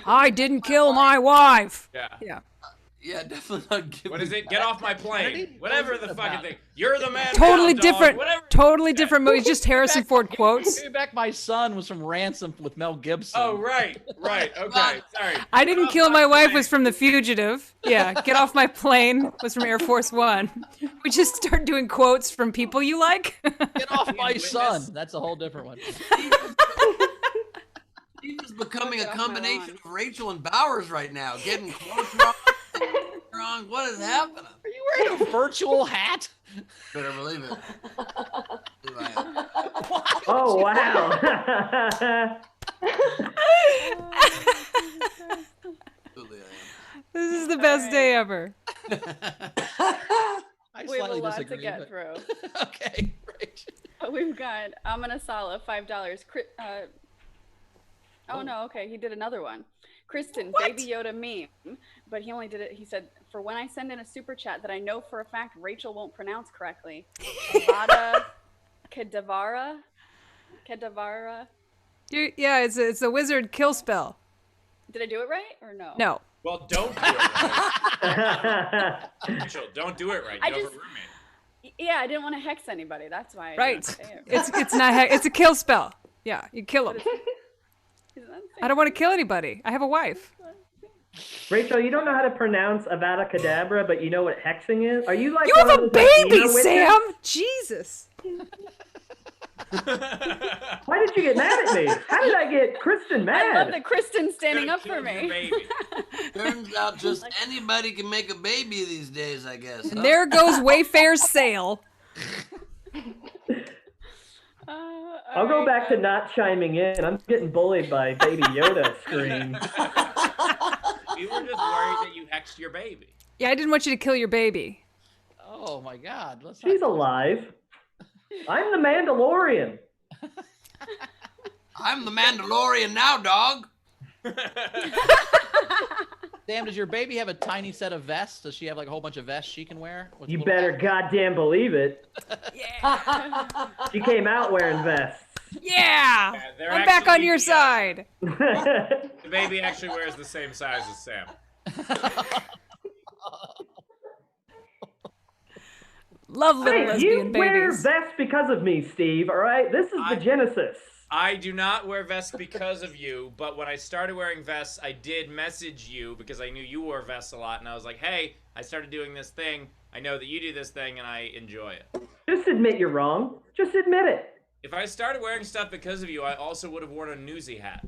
I didn't kill my wife. Yeah. Yeah. Yeah, definitely not give What me is it? Get off my plane. Kennedy? Whatever What the was it fucking about? thing. You're the man. Totally now, dog. different. Whatever. Totally different movies. Just Harrison Ford quotes. Give Me Back My Son was from Ransom with Mel Gibson. Oh right. Okay. Sorry. I didn't Get off kill my my wife plane. was from The Fugitive. Yeah. Get off my plane was from Air Force One. We just start doing quotes from people you like. Get off my Witness. son. That's a whole different one. Steve is becoming a Get off my combination lawn. of Rachel and Bowers right now. Getting close wrong. What is happening? Are you wearing a virtual hat? Better believe it. Believe I am. Oh wow. Absolutely I This is the best day ever. am. I We have a slightly lot to disagree. get but- through. Okay, great. We've got Amanasala, $5. Oh no, okay, he did another one. Kristin, Baby Yoda meme, but he only did it. He said, for when I send in a super chat that I know for a fact Rachel won't pronounce correctly. Avada Kedavara. Yeah, it's a wizard kill spell. Did I do it right or no? No. Well, don't do it right. Rachel, don't do it right. I You have just- a roommate. Yeah, I didn't want to hex anybody. That's why. I Right. didn't say it. It's not. It's a kill spell. Yeah, you kill him. Is that the I don't want to kill anybody. I have a wife. Rachel, you don't know how to pronounce Avada Kedavra, but you know what hexing is? Are you like You one have of a those, like, baby, Eno witches? Sam. Jesus. Why did you get mad at me? How did I get Kristin I love mad? that Kristen's standing Gonna up for kill your me. baby. Turns out just anybody can make a baby these days, I guess. And there goes Wayfair's sale. I'll go back to not chiming in. I'm getting bullied by Baby Yoda scream. You were just worried that you hexed your baby. Yeah, I didn't want you to kill your baby. Oh my God. Let's She's not... alive. I'm the Mandalorian. I'm the Mandalorian now, dog. Sam, does your baby have a tiny set of vests? Does she have like a whole bunch of vests she can wear? with You little- better goddamn believe it. She came out wearing vests. Yeah. they're I'm back on actually- your yeah. side. The baby actually wears the same size as Sam. Love little Hey, lesbian you wear babies. vests because of me, Steve, all right? This is the Genesis. I do not wear vests because of you, but when I started wearing vests, I did message you because I knew you wore vests a lot, and I was like, hey, I started doing this thing. I know that you do this thing, and I enjoy it. Just admit you're wrong. Just admit it. If I started wearing stuff because of you, I also would have worn a newsy hat.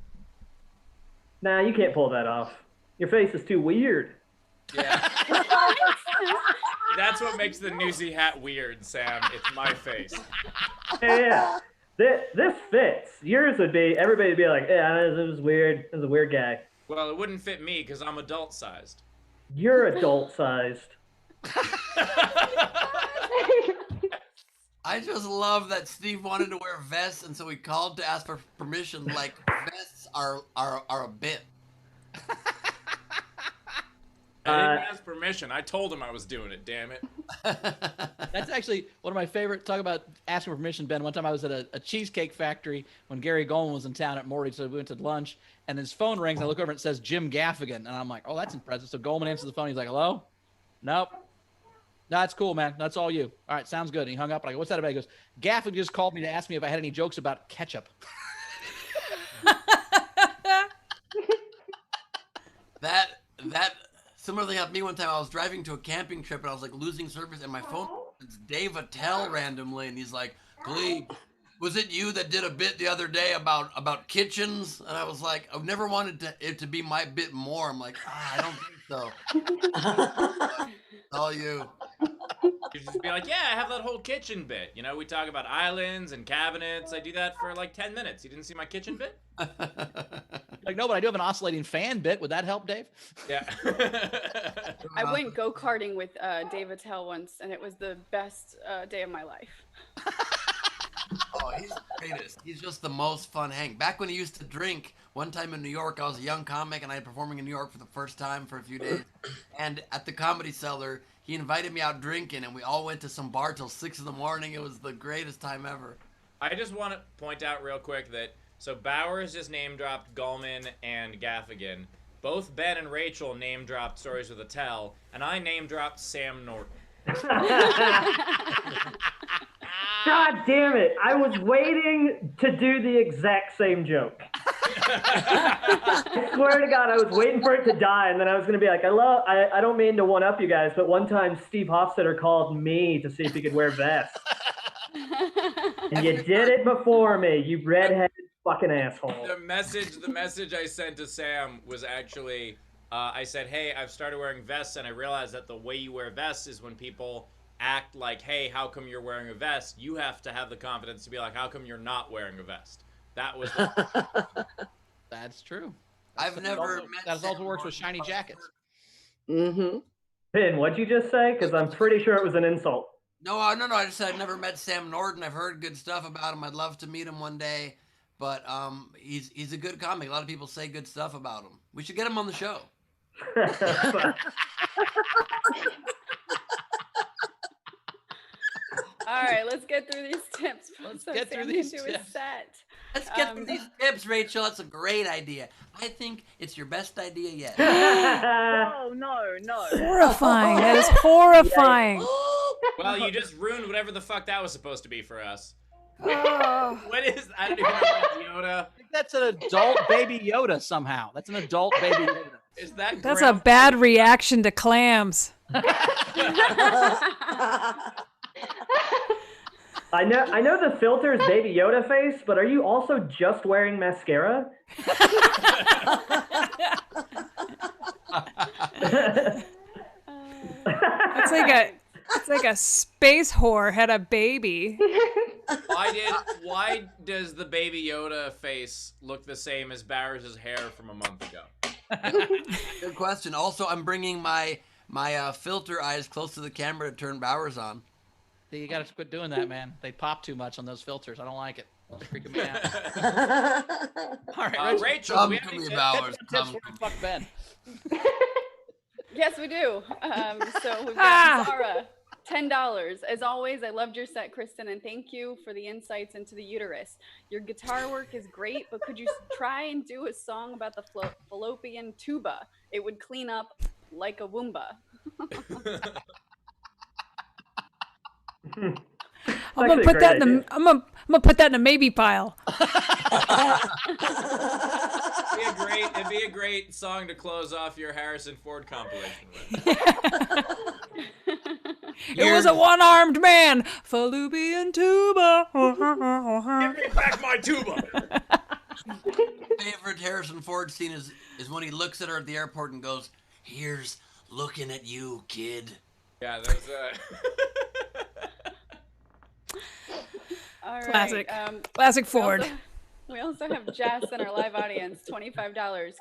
Nah, you can't pull that off. Your face is too weird. Yeah. That's what makes the newsy hat weird, Sam. It's my face. Yeah. This fits. Yours would be, everybody would be like, yeah, this was weird. This is a weird guy. Well, it wouldn't fit me because I'm adult-sized. You're adult-sized. I just love that Steve wanted to wear vests, and so he called to ask for permission. Like vests are a bit. I didn't ask permission. I told him I was doing it, damn it. That's actually one of my favorite. Talk about asking for permission, Ben. One time I was at a cheesecake factory when Gary Goldman was in town at Morty, so we went to lunch, and his phone rings, and I look over and it says Jim Gaffigan, and I'm like, oh, that's impressive. So Goldman answers the phone. He's like, hello? Nope. No, it's cool, man. That's all you. All right, sounds good. And he hung up, and I go, what's that about? He goes, Gaffigan just called me to ask me if I had any jokes about ketchup. That similar thing happened to me one time. I was driving to a camping trip and I was like losing service, and my phone, it's Dave Attell randomly, and he's like, Glee, was it you that did a bit the other day about kitchens? And I was like, I've never wanted it to be my bit more. I'm like, I don't think so. All you. You just be like, yeah, I have that whole kitchen bit. You know, we talk about islands and cabinets. I do that for like 10 minutes. You didn't see my kitchen bit? Like, no, but I do have an oscillating fan bit. Would that help, Dave? Yeah. I went go-karting with Dave Attell once, and it was the best day of my life. Oh, he's the greatest. He's just the most fun hang. Back when he used to drink, one time in New York, I was a young comic and I was performing in New York for the first time for a few days. And at the Comedy Cellar, he invited me out drinking and we all went to some bar till 6 in the morning. It was the greatest time ever. I just want to point out real quick that so Bowers just name dropped Gallman and Gaffigan. Both Ben and Rachel name dropped Stories with a Tell, and I name dropped Sam Norton. God damn it. I was waiting to do the exact same joke. I swear to God, I was waiting for it to die, and then I was going to be like, I don't mean to one-up you guys, but one time Steve Hofstetter called me to see if he could wear vests. And you did it before me, you redheaded fucking asshole. The message I sent to Sam was actually, I said, hey, I've started wearing vests, and I realized that the way you wear vests is when people act like, hey, how come you're wearing a vest? You have to have the confidence to be like, how come you're not wearing a vest? That was That's true. I've never met That Sam also works with Norton. shiny jackets. Mm-hmm. Finn, what'd you just say? Because I'm pretty sure it was an insult. No. I just said I've never met Sam Norton. I've heard good stuff about him. I'd love to meet him one day. But he's a good comic. A lot of people say good stuff about him. We should get him on the show. All right, let's get through these tips. Let's so get through Sam these can do his tips. set. Let's get through these tips, Rachel. That's a great idea. I think it's your best idea yet. Oh, no. Horrifying. That is horrifying. well, you just ruined whatever the fuck that was supposed to be for us. Oh. What is, I don't even know about Yoda. I think that's an adult baby Yoda somehow. That's an adult baby Yoda. Is that That's Grandpa? a bad reaction to clams. I know the filter's Baby Yoda face, but are you also just wearing mascara? It's like a space whore had a baby. Why does the Baby Yoda face look the same as Bowers' hair from a month ago? Good question. Also, I'm bringing my filter eyes close to the camera to turn Bowers on. You gotta quit doing that, man. They pop too much on those filters. I don't like it. They're freaking me out. All right, Rachel, Come we to have me, any Bowers. tips Come for to me. fuck Ben. Yes, we do. So we've got Zara, $10. As always, I loved your set, Kristin, and thank you for the insights into the uterus. Your guitar work is great, but could you try and do a song about the fallopian tuba? It would clean up like a Woomba. I'm gonna put that in I'm gonna put that in a maybe pile. It'd be a great song to close off your Harrison Ford compilation with. It was a one-armed man, fallopian tuba. Give me back my tuba. Favorite Harrison Ford scene is when he looks at her at the airport and goes, "Here's looking at you, kid." Yeah, there's All right. Classic. Classic Ford. We also have Jess in our live audience, $25.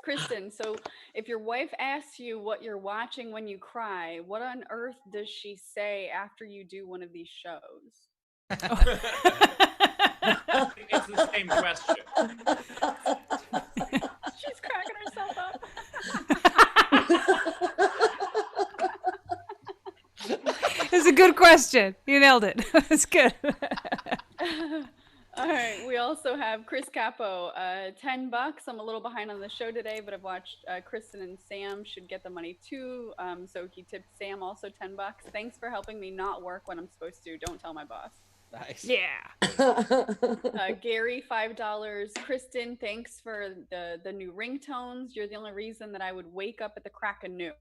Kristin, so if your wife asks you what you're watching when you cry, what on earth does she say after you do one of these shows? it's the same question. She's cracking herself up. It's a good question. You nailed it. It's good. All right. We also have Chris Capo, $10. I'm a little behind on the show today, but I've watched Kristin and Sam should get the money too. So he tipped Sam also $10. Thanks for helping me not work when I'm supposed to. Don't tell my boss. Nice. Yeah. Gary, $5. Kristin, thanks for the new ringtones. You're the only reason that I would wake up at the crack of noon.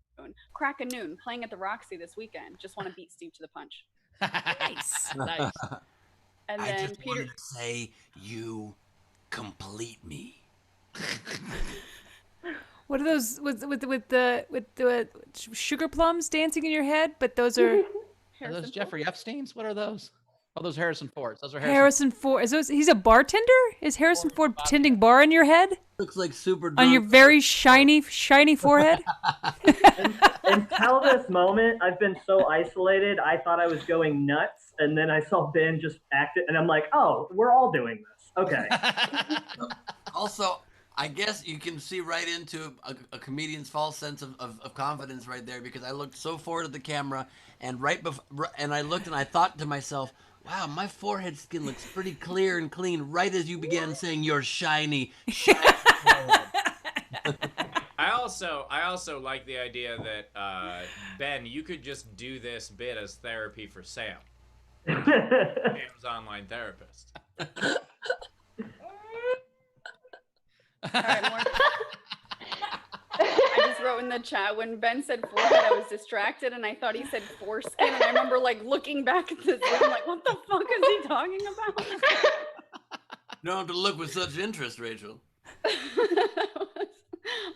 Crack of noon, playing at the Roxy this weekend. Just want to beat Steve to the punch. Nice. Nice. And I then just Peter. wanted to say, you complete me. What are those with the sugar plums dancing in your head? But those are Are those Jeffrey Epstein's? What are those? Oh, those Harrison Fords. Those are Harrison Ford. He's a bartender? Is Harrison Ford tending bar in your head? Looks like super drunk. On your very shiny forehead? Until this moment, I've been so isolated, I thought I was going nuts, and then I saw Ben just act it, and I'm like, oh, we're all doing this. Okay. Also, I guess you can see right into a comedian's false sense of confidence right there, because I looked so forward at the camera, and I looked and I thought to myself, wow, my forehead skin looks pretty clear and clean right as you began saying you're shiny. I also like the idea that Ben, you could just do this bit as therapy for Sam. Sam's online therapist. All right, more. I just wrote in the chat, when Ben said forehead, I was distracted and I thought he said foreskin, and I remember like looking back at this Zoom, like, what the fuck is he talking about? You don't have to look with such interest, Rachel.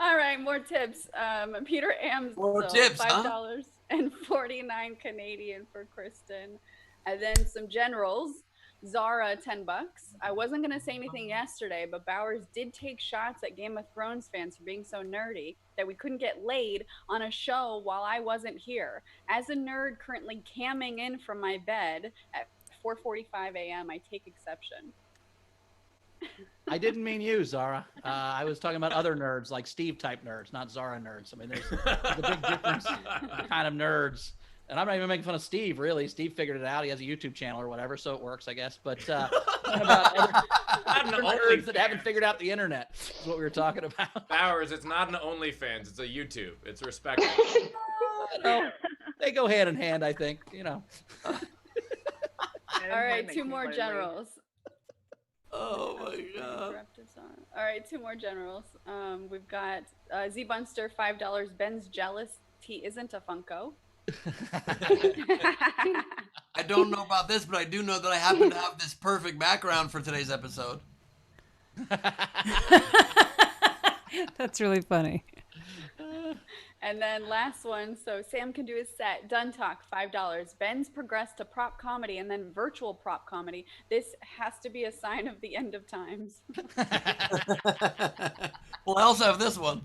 All right, more tips. Peter Amsel, More tips, $5.49 Canadian for Kristin, and then some generals. Zara, $10. I wasn't going to say anything yesterday, but Bowers did take shots at Game of Thrones fans for being so nerdy that we couldn't get laid on a show while I wasn't here. As a nerd currently camming in from my bed at 4:45 a.m., I take exception. I didn't mean you, Zara. I was talking about other nerds, like Steve-type nerds, not Zara nerds. I mean, there's a big difference in kind of nerds. And I'm not even making fun of Steve, really. Steve figured it out. He has a YouTube channel or whatever, so it works, I guess. But about other nerds that haven't figured out the internet is what we were talking about. Bowers, it's not an OnlyFans. It's a YouTube. It's respectful. They go hand in hand, I think. All right, two more generals. Oh my God. All right, two more generals. We've got Z-Bunster, $5. Ben's jealous he isn't a Funko. I don't know about this, but I do know that I happen to have this perfect background for today's episode. That's really funny. And then last one, so Sam can do his set. Done Talk, $5. Ben's progressed to prop comedy and then virtual prop comedy. This has to be a sign of the end of times. Well, I also have this one.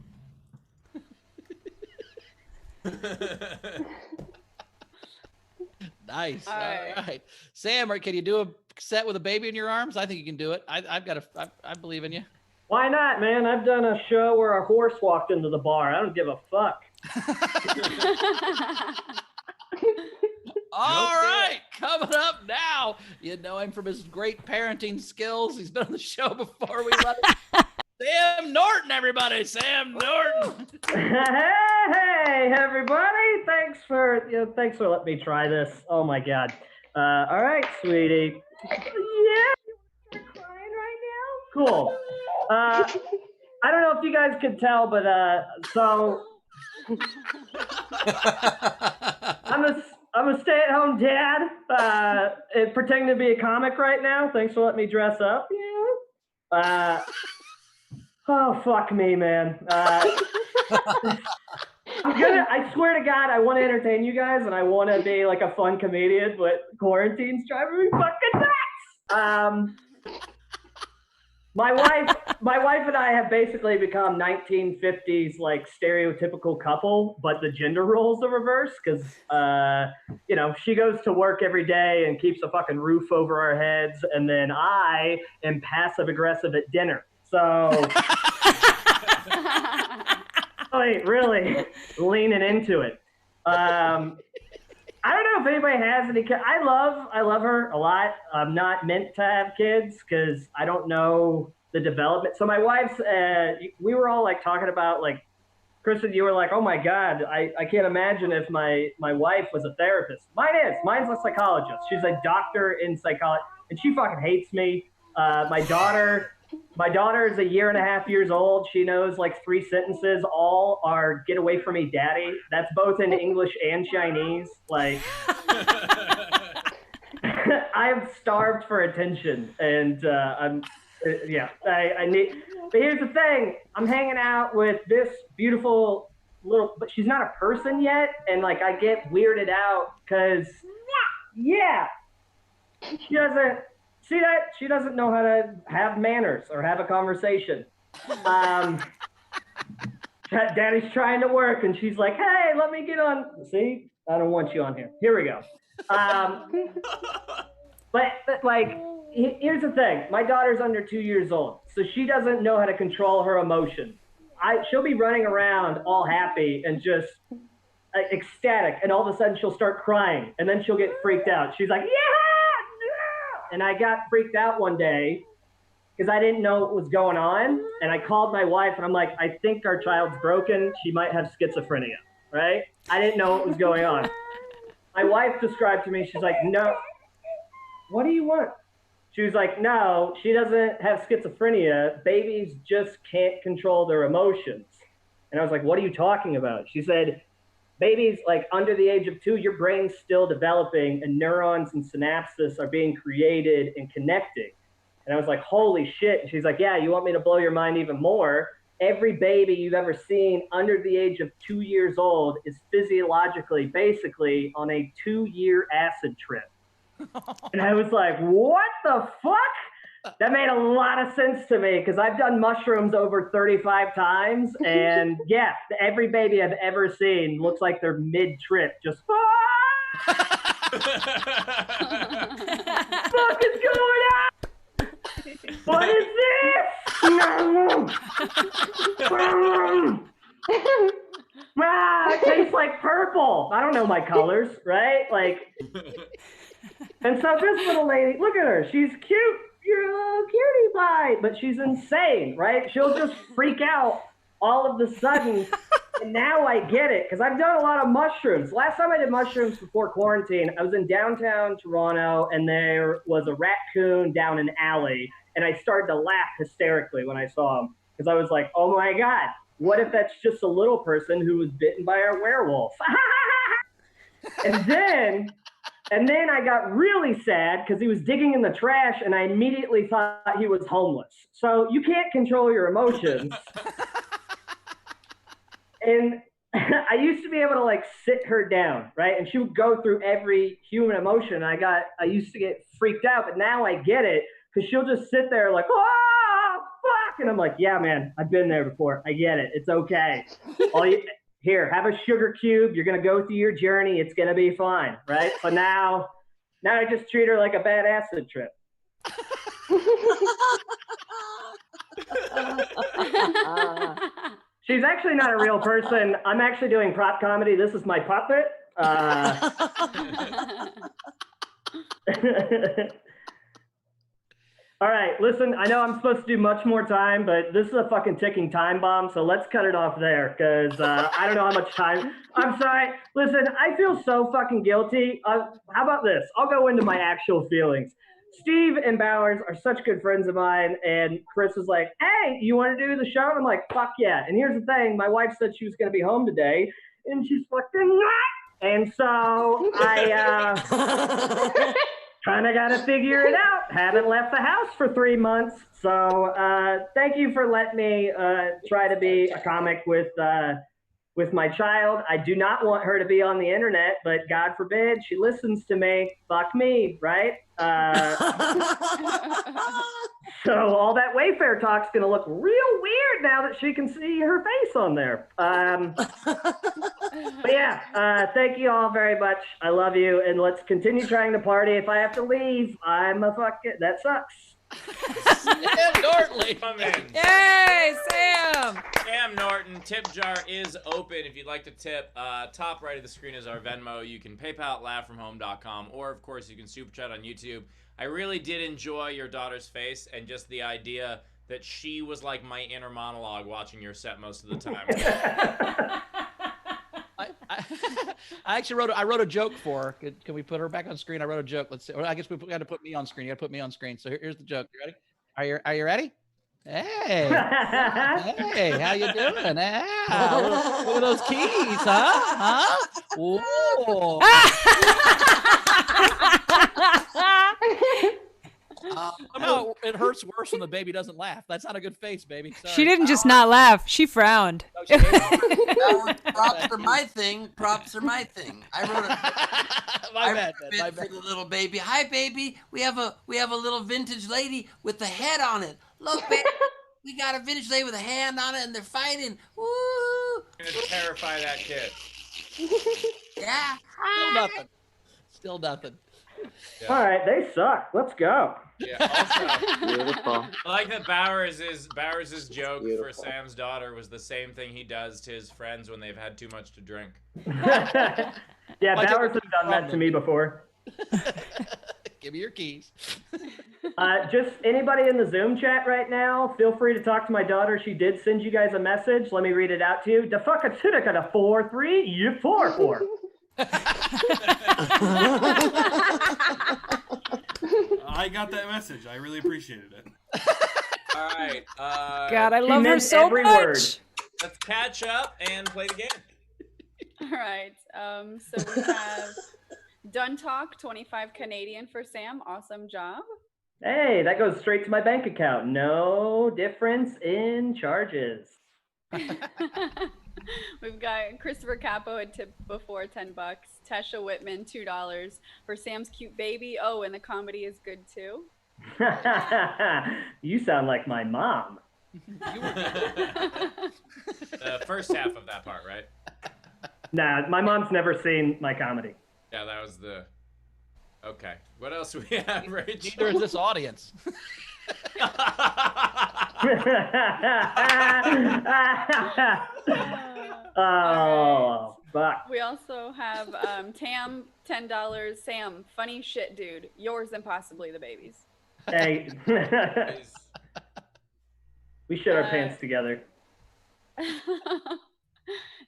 Nice. All right. Sam, can you do a set with a baby in your arms? I think you can do it. I believe in you. Why not, man? I've done a show where a horse walked into the bar. I don't give a fuck. All right, coming up now. You know him from his great parenting skills. He's been on the show before. We love it. Sam Norton, everybody. Sam Norton. Hey, everybody. Thanks for letting me try this. Oh my God. All right, sweetie. Yeah. You want to start crying right now? Cool. I don't know if you guys could tell, but so I'm a stay-at-home dad, pretending to be a comic right now. Thanks for letting me dress up. Yeah. Oh, fuck me, man. I swear to God, I want to entertain you guys, and I want to be like a fun comedian, but quarantine's driving me fucking nuts. My wife and I have basically become 1950s like stereotypical couple, but the gender roles are reversed because she goes to work every day and keeps a fucking roof over our heads, and then I am passive aggressive at dinner. So really leaning into it. I don't know if anybody has any kids. I love her a lot. I'm not meant to have kids because I don't know the development. So my wife's, we were all like talking about like, Kristin, you were like, oh my God, I can't imagine if my wife was a therapist. Mine's a psychologist. She's a doctor in psychology and she fucking hates me. My daughter is 1.5 years old. She knows like 3 sentences. All are "Get away from me, daddy." That's both in English and Chinese. Like, I am starved for attention, and I need. But here's the thing: I'm hanging out with this beautiful little, but she's not a person yet, and like I get weirded out because, yeah. She doesn't see that. She doesn't know how to have manners or have a conversation. Daddy's trying to work, and she's like, "Hey, let me get on." See, I don't want you on here. Here we go. But like, here's the thing. My daughter's under 2 years old, so she doesn't know how to control her emotions. She'll be running around all happy and just ecstatic, and all of a sudden she'll start crying, and then she'll get freaked out. She's like, "Yeah!" And I got freaked out one day because I didn't know what was going on, and I called my wife, and I'm like, "I think our child's broken. She might have schizophrenia," right? I didn't know what was going on. My wife described to me, she's like, "No, what do you want?" She was like, "No, she doesn't have schizophrenia. Babies just can't control their emotions." And I was like, "What are you talking about?" She said, "Babies, like under the age of 2, your brain's still developing and neurons and synapses are being created and connecting." And I was like, "Holy shit." And she's like, "Yeah, you want me to blow your mind even more? Every baby you've ever seen under the age of 2 years old is physiologically, basically on a 2-year acid trip." And I was like, "What the fuck?" That made a lot of sense to me because I've done mushrooms over 35 times. And yeah, every baby I've ever seen looks like they're mid-trip, just, fuck is going on? What is this? It tastes like purple. I don't know my colors, right? Like, and so this little lady, look at her. She's cute. You're a little cutie pie, but she's insane, right? She'll just freak out all of a sudden. And now I get it because I've done a lot of mushrooms. Last time I did mushrooms before quarantine, I was in downtown Toronto, and there was a raccoon down an alley, and I started to laugh hysterically when I saw him because I was like, "Oh my God, what if that's just a little person who was bitten by a werewolf?" And then I got really sad because he was digging in the trash, and I immediately thought he was homeless. So you can't control your emotions. And I used to be able to like sit her down, right? And she would go through every human emotion. I used to get freaked out, but now I get it because she'll just sit there like, "Oh, fuck." And I'm like, "Yeah, man, I've been there before. I get it. It's okay. Here, have a sugar cube. You're going to go through your journey. It's going to be fine," right? But now I just treat her like a bad acid trip. She's actually not a real person. I'm actually doing prop comedy. This is my puppet. All right, listen, I know I'm supposed to do much more time, but this is a fucking ticking time bomb, so let's cut it off there, because I don't know how much time. I'm sorry. Listen, I feel so fucking guilty. How about this? I'll go into my actual feelings. Steve and Bowers are such good friends of mine, and Chris was like, "Hey, you want to do the show?" And I'm like, "Fuck yeah." And here's the thing, my wife said she was going to be home today, and she's fucking not. And so I kind of got to figure it out. Haven't left the house for 3 months. So thank you for letting me try to be a comic with my child. I do not want her to be on the internet, but God forbid she listens to me. Fuck me, right? So all that Wayfair talk's gonna look real weird now that she can see her face on there. But yeah, thank you all very much. I love you, and let's continue trying to party. If I have to leave, that sucks. Sam Norton, come in. Yay, Sam! Sam Norton, tip jar is open if you'd like to tip. Top right of the screen is our Venmo. You can PayPal at laughfromhome.com, or of course you can super chat on YouTube. I really did enjoy your daughter's face and just the idea that she was like my inner monologue watching your set most of the time. I actually wrote a joke for her. Can we put her back on screen? I wrote a joke. Let's see. Or I guess we got to put me on screen. You got to put me on screen. So here's the joke. You ready? Are you ready? Hey, hey, how you doing? Look at those keys, huh? Whoa. it hurts worse when the baby doesn't laugh. That's not a good face, baby. Sorry. She didn't just not laugh. She frowned. Oh, she did. Props are my thing. Props are my thing. I wrote My bad. for the little baby. Hi, baby. We have a little vintage lady with a head on it. Look, baby. We got a vintage lady with a hand on it, and they're fighting. Woo! I'm gonna terrify that kid. Yeah. Still nothing. Still nothing. Yeah. All right, they suck. Let's go. Yeah. Also, Beautiful. I like that Bowers' joke Beautiful. for Sam's daughter was the same thing he does to his friends when they've had too much to drink. Yeah, My Bowers joke has done that to me before. Give me your keys. Just anybody in the Zoom chat right now, feel free to talk to my daughter. She did send you guys a message. Let me read it out to you. The fuck a shit a 4-3, you 4-4. I got that message. I really appreciated it. All right. God, I love her meant so every much. word. Let's catch up and play the game. All right. So we have Done Talk, 25 Canadian for Sam. Awesome job. Hey, that goes straight to my bank account. No difference in charges. We've got Christopher Capo had tipped before, $10. Tesha Whitman, $2 for Sam's cute baby. Oh, and the comedy is good too. You sound like my mom. The first half of that part, right? Nah, my mom's never seen my comedy. Yeah, that was the. Okay. What else do we have, Rachel? Neither is this audience. Oh, fuck. We also have Tam, $10. Sam, funny shit, dude. Yours and possibly the baby's. Hey, we shit our pants together.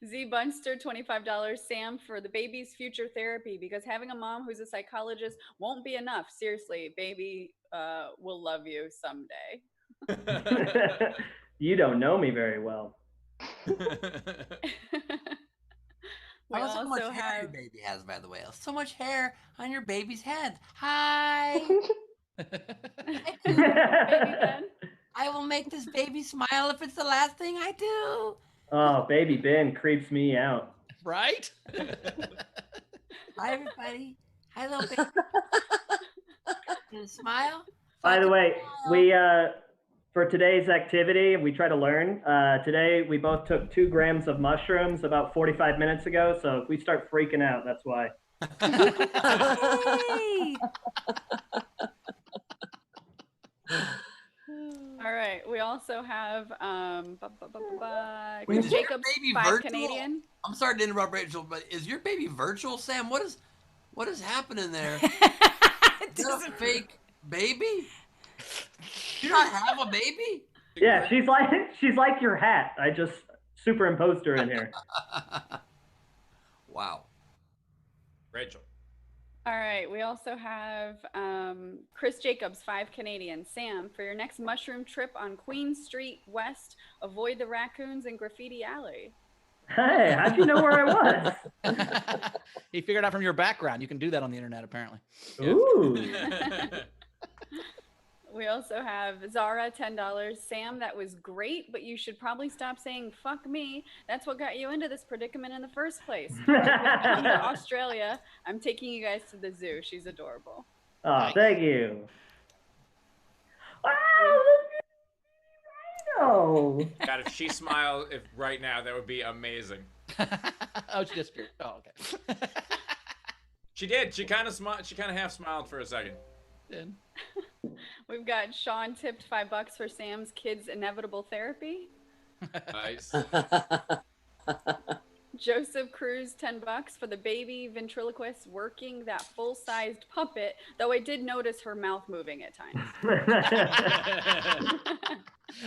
Z Bunster, $25. Sam, for the baby's future therapy, because having a mom who's a psychologist won't be enough. Seriously, baby will love you someday. You don't know me very well. We Tell us how much also hair your have baby has, by the way. So much hair on your baby's head. Hi. Baby Ben. I will make this baby smile if it's the last thing I do. Oh, baby Ben creeps me out. Right? Hi, everybody. Hello, baby. Gonna smile? By the way, we for today's activity, we try to learn. Today, we both took 2 grams of mushrooms about 45 minutes ago. So if we start freaking out, that's why. Hey. All right. We also have Wait, is your Jacob's baby 5 virtual? Canadian. I'm sorry to interrupt, Rachel, but is your baby virtual, Sam? What is happening there? Is that a fake baby? Do you not have a baby? Yeah, she's like your hat. I just superimposed her in here. Wow. Rachel. All right. We also have Chris Jacobs, 5 Canadian. Sam, for your next mushroom trip on Queen Street West, avoid the raccoons and Graffiti Alley. Hey, how'd you know where I was? He figured out from your background. You can do that on the internet, apparently. Ooh. We also have Zara, $10. Sam, that was great, but you should probably stop saying "fuck me." That's what got you into this predicament in the first place. Come to Australia. I'm taking you guys to the zoo. She's adorable. Oh, thank you. Wow, look at God, if she smiled right now, that would be amazing. Oh, she disappeared. Oh, okay. She did. She kind of half smiled for a second. Then. We've got Sean tipped $5 for Sam's kids' inevitable therapy. Nice. Joseph Cruz, $10 for the baby ventriloquist working that full-sized puppet, though I did notice her mouth moving at times.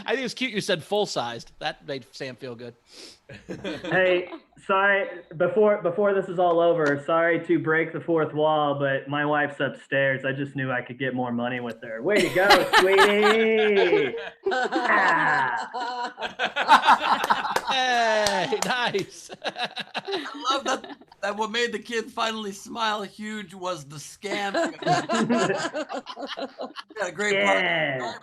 I think it's cute you said full-sized. That made Sam feel good. Hey, Sorry, before this is all over, sorry to break the fourth wall, but my wife's upstairs. I just knew I could get more money with her. Way to go, sweetie! Hey, nice. I love that what made the kid finally smile huge was the scam. Got a great Yeah. part.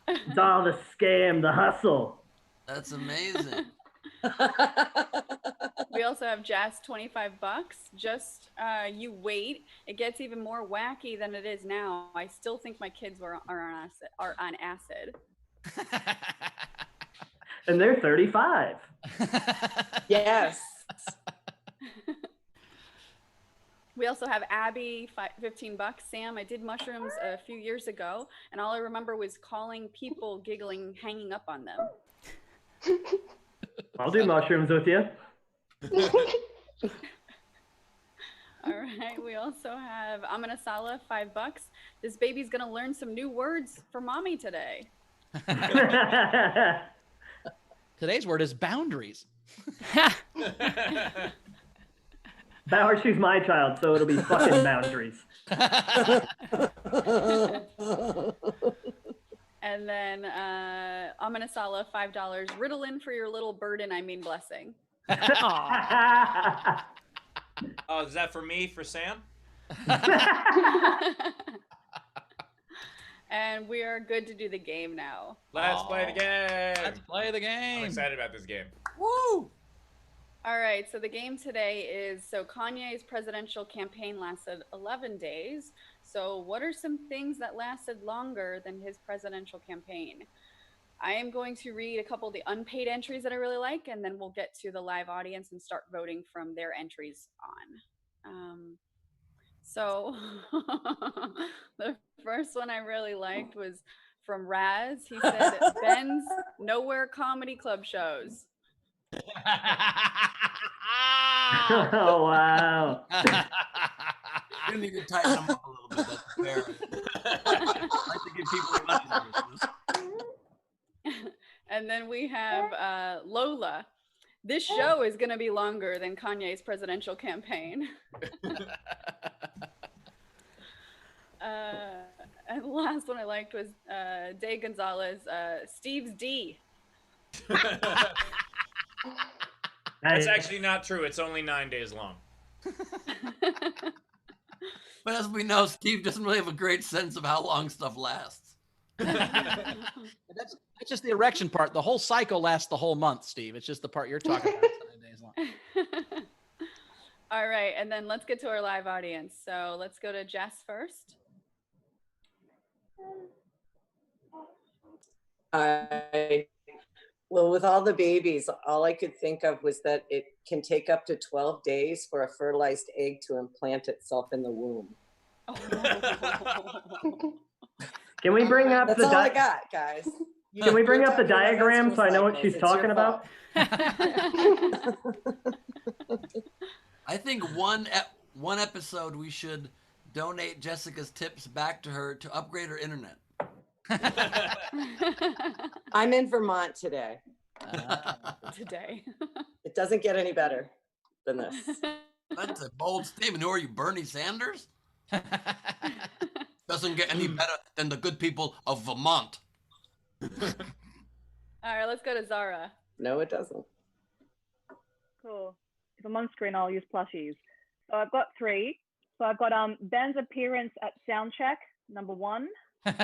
It's all the scam, the hustle. That's amazing. We also have Jazz $25. Just you wait. It gets even more wacky than it is now. I still think my kids are on acid. And they're 35. Yes. We also have Abby, $15. Sam, I did mushrooms a few years ago, and all I remember was calling people, giggling, hanging up on them. I'll do mushrooms with you. All right. We also have Amanasala, $5. This baby's gonna learn some new words for mommy today. Today's word is boundaries. Bauer, she's my child, so it'll be fucking boundaries. And then Amanasala, $5. Ritalin for your little burden, I mean blessing. Oh, is that for me, for Sam? And we are good to do the game now. Let's play the game. Let's play the game. I'm excited about this game. Woo! All right, so the game today is, so Kanye's presidential campaign lasted 11 days. So what are some things that lasted longer than his presidential campaign? I am going to read a couple of the unpaid entries that I really like, and then we'll get to the live audience and start voting from their entries on. So the first one I really liked was from Raz. He said, Ben's Nowhere Comedy Club shows. Oh, wow. You need to tighten them up a little bit. That's fair. I like to give people a nice. And then we have Lola. This show is going to be longer than Kanye's presidential campaign. And the last one I liked was Day Gonzalez, Steve's D. That's actually not true. It's only 9 days long. But as we know, Steve doesn't really have a great sense of how long stuff lasts. That's just the erection part. The whole cycle lasts the whole month, Steve. It's just the part you're talking about. It's 9 days long. All right, and then let's get to our live audience. So let's go to Jess first. Well, with all the babies, all I could think of was that it can take up to 12 days for a fertilized egg to implant itself in the womb. Can we bring up That's the all I got, guys. Can we bring up the diagram so I know what she's talking about? I think one episode we should donate Jessica's tips back to her to upgrade her internet. I'm in Vermont today. Today. It doesn't get any better than this. That's a bold statement. Who are you, Bernie Sanders? Doesn't get any better than the good people of Vermont. All right, let's go to Zara. No, it doesn't. Cool. If I'm on screen, I'll use plushies. So I've got 3. So I've got Ben's appearance at Soundcheck, number 1. But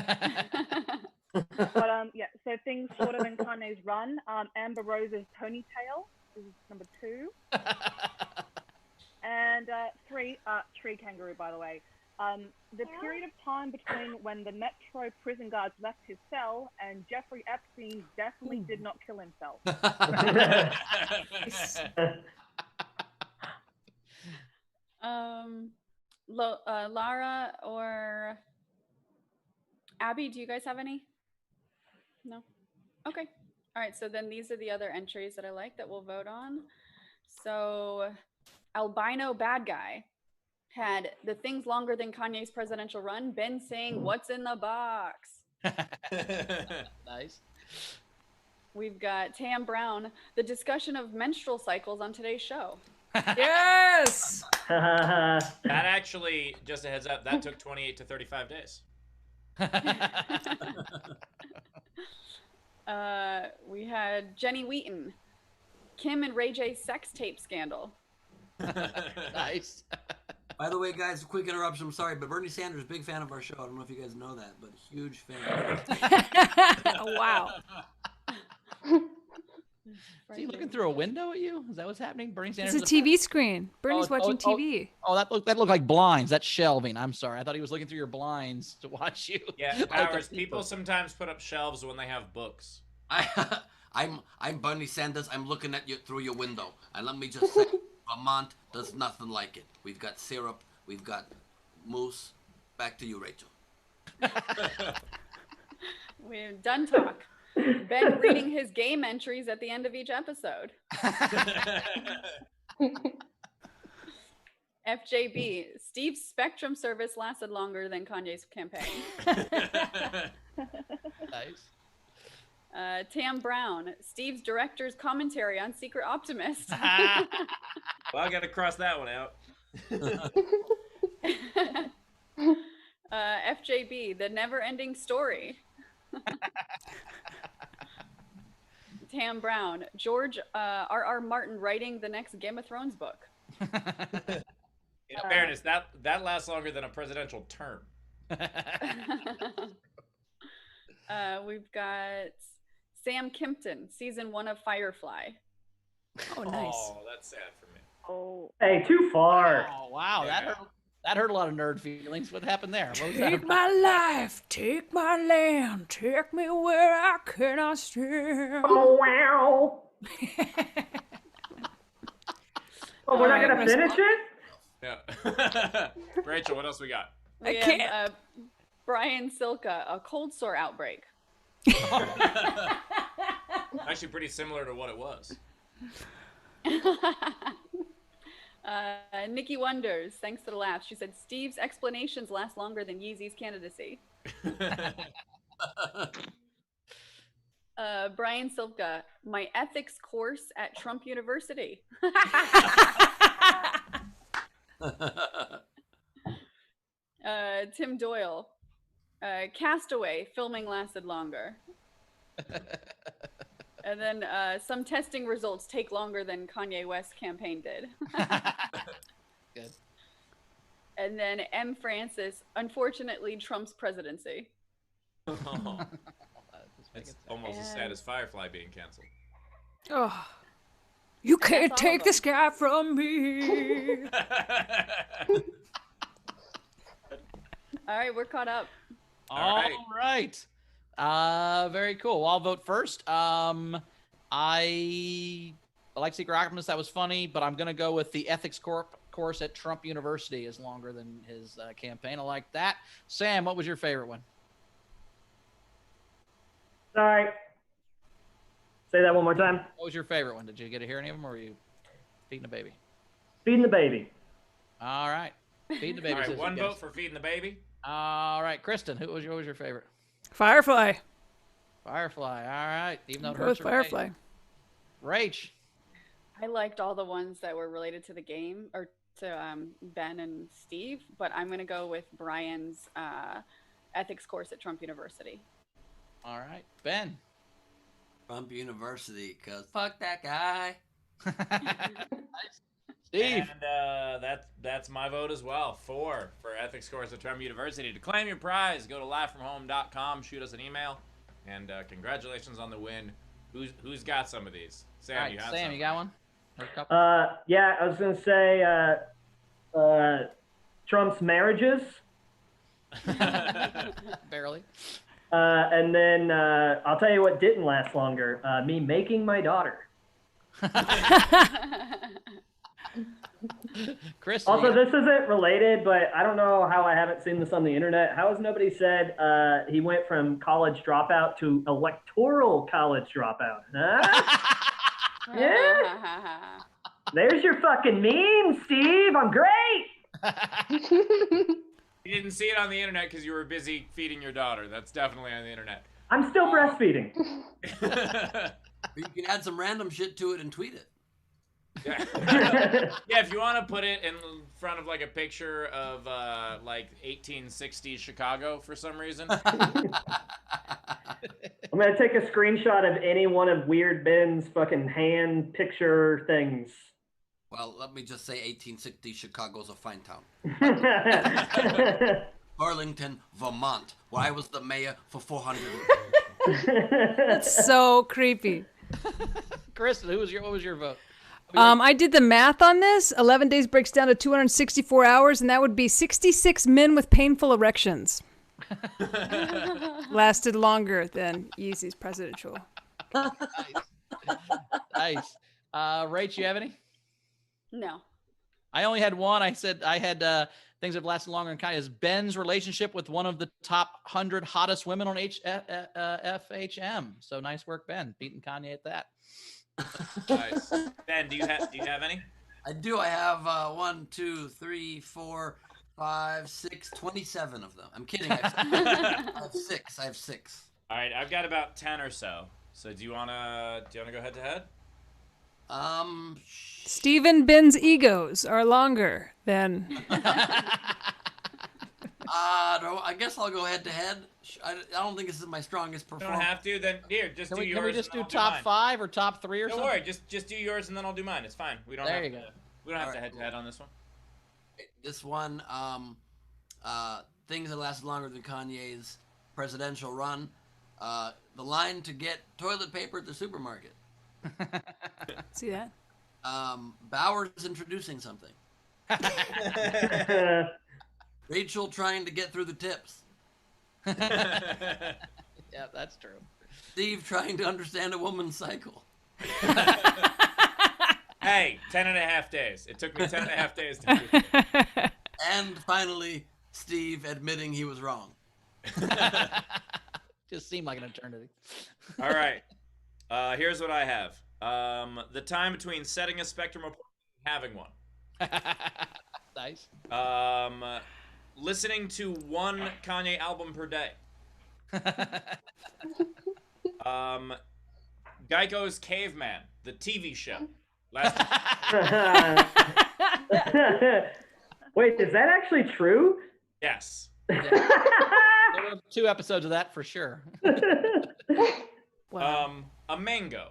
yeah, so things shorter than Kanye's run. Amber Rose's ponytail is number 2. And 3, tree kangaroo, by the way. The period of time between when the Metro prison guards left his cell and Jeffrey Epstein definitely did not kill himself. Lara or Abby, do you guys have any? No? Okay. All right, so then these are the other entries that I like that we'll vote on. So Albino Bad Guy had the things longer than Kanye's presidential run. Ben saying, "What's in the box?" Nice. We've got Tam Brown, the discussion of menstrual cycles on today's show. Yes. That actually, just a heads up, that took 28 to 35 days. We had Jenny Wheaton, Kim and Ray J's sex tape scandal. Nice. By the way, guys, quick interruption. I'm sorry, but Bernie Sanders, big fan of our show. I don't know if you guys know that, but huge fan. Wow. Is he looking through a window at you? Is that what's happening? Bernie Sanders. It's a TV screen. Bernie's watching TV. Oh, that looked like blinds. That's shelving. I'm sorry. I thought he was looking through your blinds to watch you. Yeah, Powers. People sometimes put up shelves when they have books. I'm Bernie Sanders. I'm looking at you through your window, and let me just say, Vermont does nothing like it. We've got syrup. We've got mousse. Back to you, Rachel. We're done talk. Ben reading his game entries at the end of each episode. FJB, Steve's Spectrum service lasted longer than Kanye's campaign. Nice. Tam Brown, Steve's director's commentary on Secret Optimist. Well, I got to cross that one out. FJB, the never-ending story. Tam Brown, George R.R. Martin writing the next Game of Thrones book. In fairness, that lasts longer than a presidential term. We've got Sam Kimpton, season 1 of Firefly. Oh, nice. Oh, that's sad for me. Oh. Hey, too far. Oh, wow. Yeah. That hurt a lot of nerd feelings. What happened there? What was that Take about? my life, take my land, take me where I cannot stand. Oh, wow. Oh, we're not going to finish it? Yeah. Rachel, what else we got? We have Brian Silka, a cold sore outbreak. Actually, pretty similar to what it was. Nikki Wonders, thanks to the laugh. She said, Steve's explanations last longer than Yeezy's candidacy. Brian Silka, my ethics course at Trump University. Tim Doyle, Castaway, filming lasted longer. And then some testing results take longer than Kanye West's campaign did. Good. And then M. Francis, unfortunately, Trump's presidency. Oh, it's almost as sad as Firefly being canceled. Oh, you can't take this guy from me. All right, we're caught up. All right. Very cool. Well, I'll vote first. I like Secret Optimist. That was funny, but I'm going to go with the ethics course at Trump University is longer than his campaign. I like that. Sam, what was your favorite one? Sorry. Say that one more time. What was your favorite one? Did you get to hear any of them, or were you feeding a baby? Feeding the baby. All right. Feeding the baby. All right, says one you vote guys. for feeding the baby. All right, Kristin, what was your favorite? Firefly. Firefly. All right. Even though it Go hurts with your face. Firefly. Rach. I liked all the ones that were related to the game, or to Ben and Steve, but I'm going to go with Brian's ethics course at Trump University. All right. Ben. Trump University, because fuck that guy. Steve. And that's my vote as well. 4 for ethics course at Trump University. To claim your prize, go to livefromhome.com, shoot us an email, and congratulations on the win. Who's got some of these? Sam, All right, you have Sam, some. you got one? Or a couple? Yeah, I was going to say Trump's marriages. Barely. And then I'll tell you what didn't last longer. Me making my daughter. Chris. Also, this isn't related, but I don't know how I haven't seen this on the internet. How has nobody said he went from college dropout to electoral college dropout? Huh? Yeah. There's your fucking meme, Steve. I'm great. You didn't see it on the internet because you were busy feeding your daughter. That's definitely on the internet. I'm still breastfeeding. Or you can add some random shit to it and tweet it. Yeah. Yeah, if you want to put it in front of like a picture of like 1860s Chicago for some reason. I'm gonna take a screenshot of any one of Weird Ben's fucking hand picture things. Well, let me just say 1860 Chicago's a fine town. Arlington, Vermont, where I was the mayor for 400 years. That's so creepy. Kristin, what was your vote? I did the math on this. 11 days breaks down to 264 hours, and that would be 66 men with painful erections. Lasted longer than Yeezy's presidential. Nice. Rach, you have any? No. I only had one. I said I had things that have lasted longer than Kanye's. Ben's relationship with one of the top 100 hottest women on FHM. So nice work, Ben, beating Kanye at that. Nice. Ben, do you have any? I do. I have 1, 2, 3, 4, 5, 6, 27 of them. I'm kidding. I have 6. I have 6. All right, I've got about 10 or so. So do you wanna go head to head? Stephen Ben's egos are longer than. I guess I'll go head to head. I don't think this is my strongest You performance. don't have to. Then here, just do yours. Can we just and then do I'll top mine. 5 or top 3 or Don't something? worry, just do yours and then I'll do mine. It's fine. We don't There have you to. go. We don't have to All head to head on this one. This one, things that lasted longer than Kanye's presidential run. The line to get toilet paper at the supermarket. See that? Bauer's introducing something. Rachel trying to get through the tips. Yeah, that's true. Steve trying to understand a woman's cycle. Hey, 10.5 days. It took me 10.5 days to do it. And finally, Steve admitting he was wrong. Just seemed like an eternity. All right. Here's what I have. The time between setting a Spectrum appointment and having one. Nice. Listening to one Kanye album per day. Geico's Caveman, the TV show. Wait, is that actually true? Yes. There were 2 episodes of that for sure. A mango.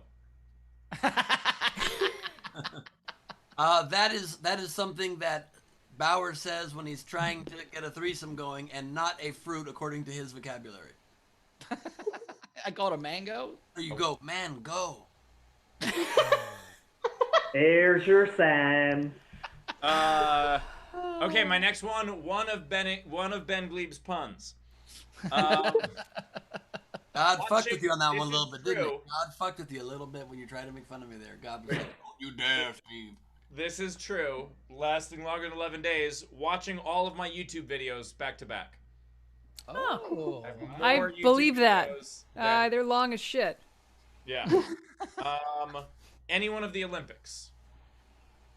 That is something that Bauer says when he's trying to get a threesome going, and not a fruit according to his vocabulary. I call it a mango. There you go, man, go. Here's your sign. Okay, my next one of Ben Gleib's puns. God fucked Watching- with you on that this one a little is bit, didn't true. he? God fucked with you a little bit when you tried to make fun of me there. God was like, don't you dare, Steve. This is true. Lasting longer than 11 days. Watching all of my YouTube videos back to back. Oh. I More YouTube believe that. videos than- They're long as shit. Yeah. Any one of the Olympics.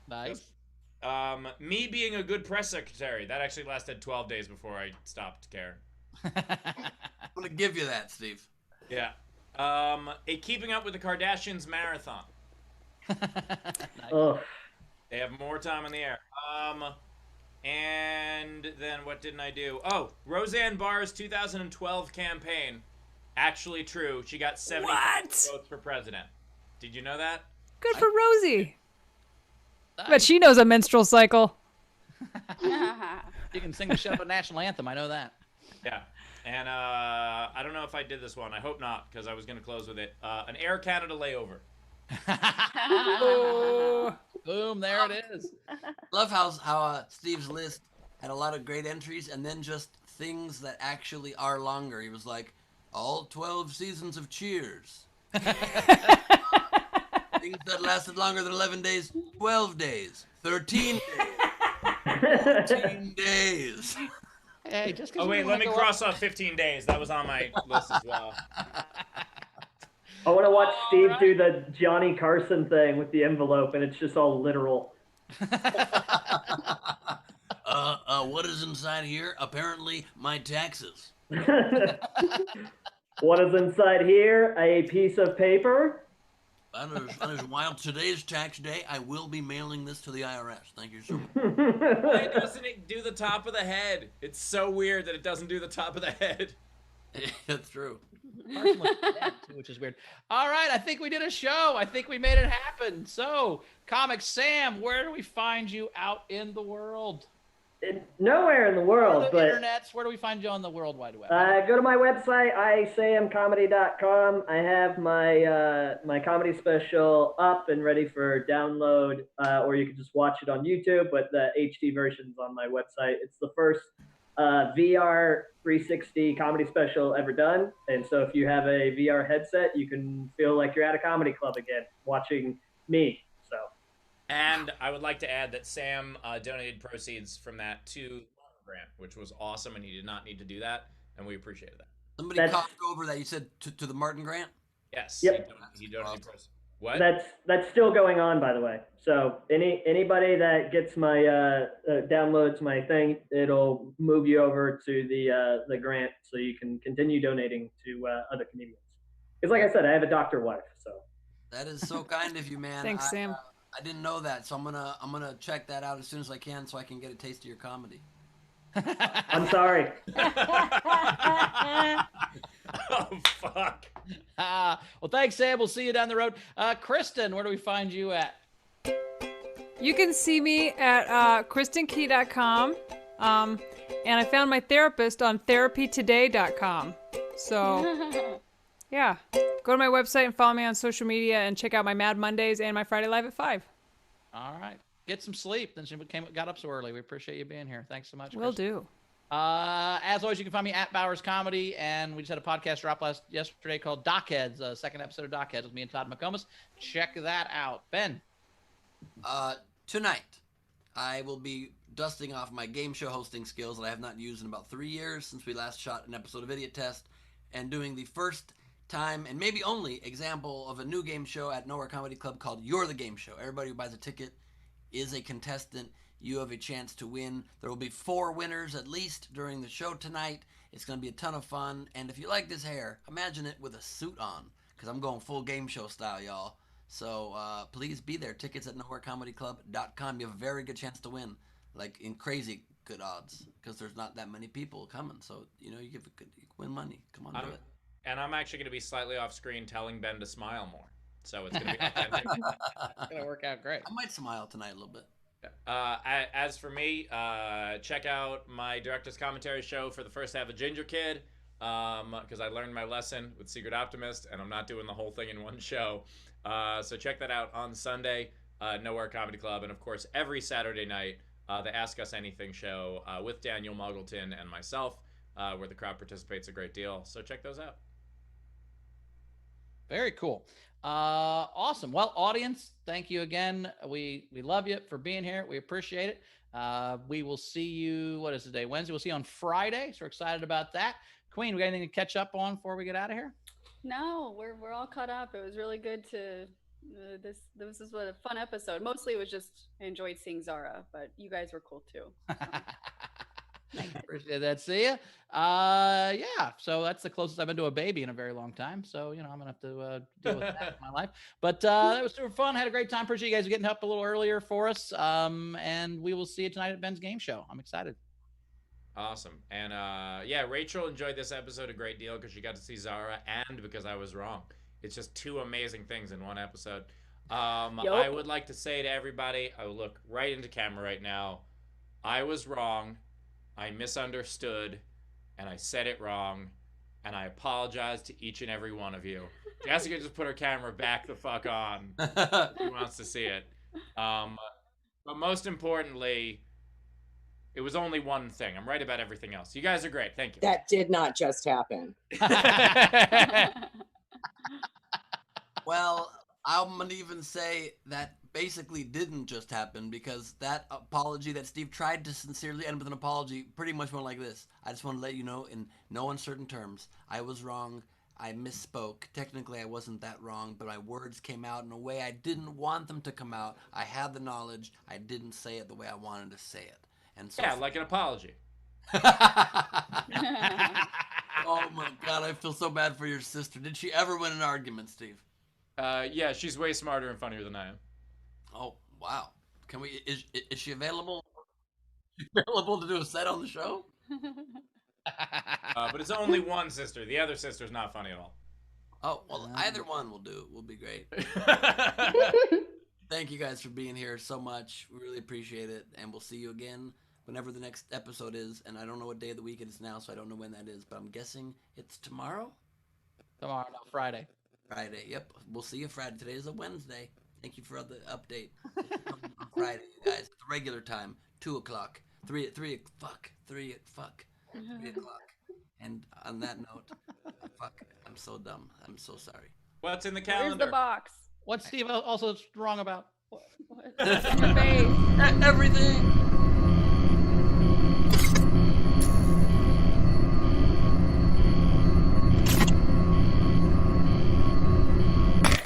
Nice. Me being a good press secretary. That actually lasted 12 days before I stopped caring. I'm gonna give you that, Steve. Yeah. A Keeping Up with the Kardashians marathon. Ugh. They have more time in the air. And then what didn't I do? Oh, Roseanne Barr's 2012 campaign. Actually true. She got 70 votes for president. Did you know that? Good for Rosie. But she knows a menstrual cycle. You can sing the Shut Up national anthem. I know that. Yeah. And I don't know if I did this one. I hope not, because I was going to close with it. An Air Canada layover. Boom, there it is. Love how Steve's list had a lot of great entries, and then just things that actually are longer. He was like, all 12 seasons of Cheers. Things that lasted longer than 11 days, 12 days, 13 days, 14 days. Hey, just 'cause Oh, you wait, wanna let me go cross off 15 days. That was on my list as well. I want to watch Steve do the Johnny Carson thing with the envelope, and it's just all literal. What is inside here? Apparently, my taxes. What is inside here? A piece of paper? While today's tax day, I will be mailing this to the IRS. Thank you so much. Why doesn't it do the top of the head? It's so weird that it doesn't do the top of the head. That's true. Person looks dead, too, which is weird. All right, I think we did a show. I think we made it happen. So, Comic Sam, where do we find you out in the world? Nowhere in the world, but internets. Where do we find you on the World Wide Web? Go to my website, isamcomedy.com. I have my comedy special up and ready for download, or you can just watch it on YouTube. But the HD version's on my website. It's the first VR 360 comedy special ever done, and so if you have a VR headset, you can feel like you're at a comedy club again, watching me. So. And I would like to add that Sam donated proceeds from that to the grant, which was awesome, and he did not need to do that, and we appreciated that. Somebody coughed over that. You said to the Martin grant? Yes. Yep. He donated proceeds. What? That's still going on, by the way. So anybody that gets my downloads my thing, it'll move you over to the grant, so you can continue donating to other comedians. Because, like I said, I have a doctor wife, so. That is so kind of you, man. Thanks, Sam. I didn't know that, so I'm gonna check that out as soon as I can, so I can get a taste of your comedy. I'm sorry. Oh, fuck. Well, thanks, Sam. We'll see you down the road. Kristin, where do we find you at? You can see me at kristinkey.com. And I found my therapist on therapytoday.com. So, yeah. Go to my website and follow me on social media and check out my Mad Mondays and my Friday Live at 5. All right. Get some sleep. Then she got up so early. We appreciate you being here. Thanks so much. Will Kristin. do. As always, you can find me at Bowers Comedy, and we just had a podcast drop yesterday called Dockheads, second episode of Dockheads with me and Todd McComas. Check that out. Ben. Tonight, I will be dusting off my game show hosting skills that I have not used in about 3 years since we last shot an episode of Idiot Test, and doing the first time and maybe only example of a new game show at Nowhere Comedy Club called You're the Game Show. Everybody who buys a ticket is a contestant. You have a chance to win. There will be 4 winners at least during the show tonight. It's going to be a ton of fun. And if you like this hair, imagine it with a suit on, because I'm going full game show style, y'all. So please be there. Tickets at nowherecomedyclub.com. You have a very good chance to win, like in crazy good odds, because there's not that many people coming. So, you know, you can win money. Come on, do it. And I'm actually going to be slightly off screen telling Ben to smile more. So it's going to be authentic. It's going to work out great. I might smile tonight a little bit. As for me, check out my director's commentary show for the first half of Ginger Kid, because I learned my lesson with Secret Optimist, and I'm not doing the whole thing in one show. So check that out on Sunday, Nowhere Comedy Club, and of course every Saturday night, the Ask Us Anything show with Daniel Muggleton and myself, where the crowd participates a great deal. So check those out. Very cool. Awesome. Well, audience, thank you again. We love you for being here. We appreciate it. We will see you, what is today? Wednesday. We'll see you on Friday. So we're excited about that. Queen, we got anything to catch up on before we get out of here? No, we're all caught up. It was really good to this was a fun episode. Mostly it was just I enjoyed seeing Zara, but you guys were cool too. Appreciate that. See ya. Yeah. So that's the closest I've been to a baby in a very long time. So, you know, I'm gonna have to deal with that in my life. But that was super fun. Had a great time. Appreciate you guys getting up a little earlier for us. And we will see you tonight at Ben's game show. I'm excited. Awesome. And yeah, Rachel enjoyed this episode a great deal because she got to see Zara and because I was wrong. It's just 2 amazing things in one episode. I would like to say to everybody, I will look right into camera right now. I was wrong. I misunderstood, and I said it wrong, and I apologize to each and every one of you. Jessica just put her camera back the fuck on. She wants to see it. But most importantly, it was only one thing. I'm right about everything else. You guys are great. Thank you. That did not just happen. Well, I'm going to even say that basically didn't just happen, because that apology that Steve tried to sincerely end with an apology pretty much went like this. I just want to let you know in no uncertain terms, I was wrong. I misspoke. Technically, I wasn't that wrong, but my words came out in a way I didn't want them to come out. I had the knowledge. I didn't say it the way I wanted to say it. And so yeah, like an apology. Oh my God, I feel so bad for your sister. Did she ever win an argument, Steve? Yeah, she's way smarter and funnier than I am. Oh wow! Can we? Is she available? Available to do a set on the show? But it's only one sister. The other sister's not funny at all. Oh well, either one will do. Will be great. Thank you guys for being here so much. We really appreciate it, and we'll see you again whenever the next episode is. And I don't know what day of the week it is now, so I don't know when that is. But I'm guessing it's tomorrow. Tomorrow, no, Friday. Friday. Yep. We'll see you Friday. Today is a Wednesday. Thank you for the update. On Friday, you guys. The regular time, 2:00. 3 o'clock. And on that note, fuck. I'm so dumb. I'm so sorry. What's in the Where's calendar? the box? What's Steve also wrong about? What's in the base? Everything.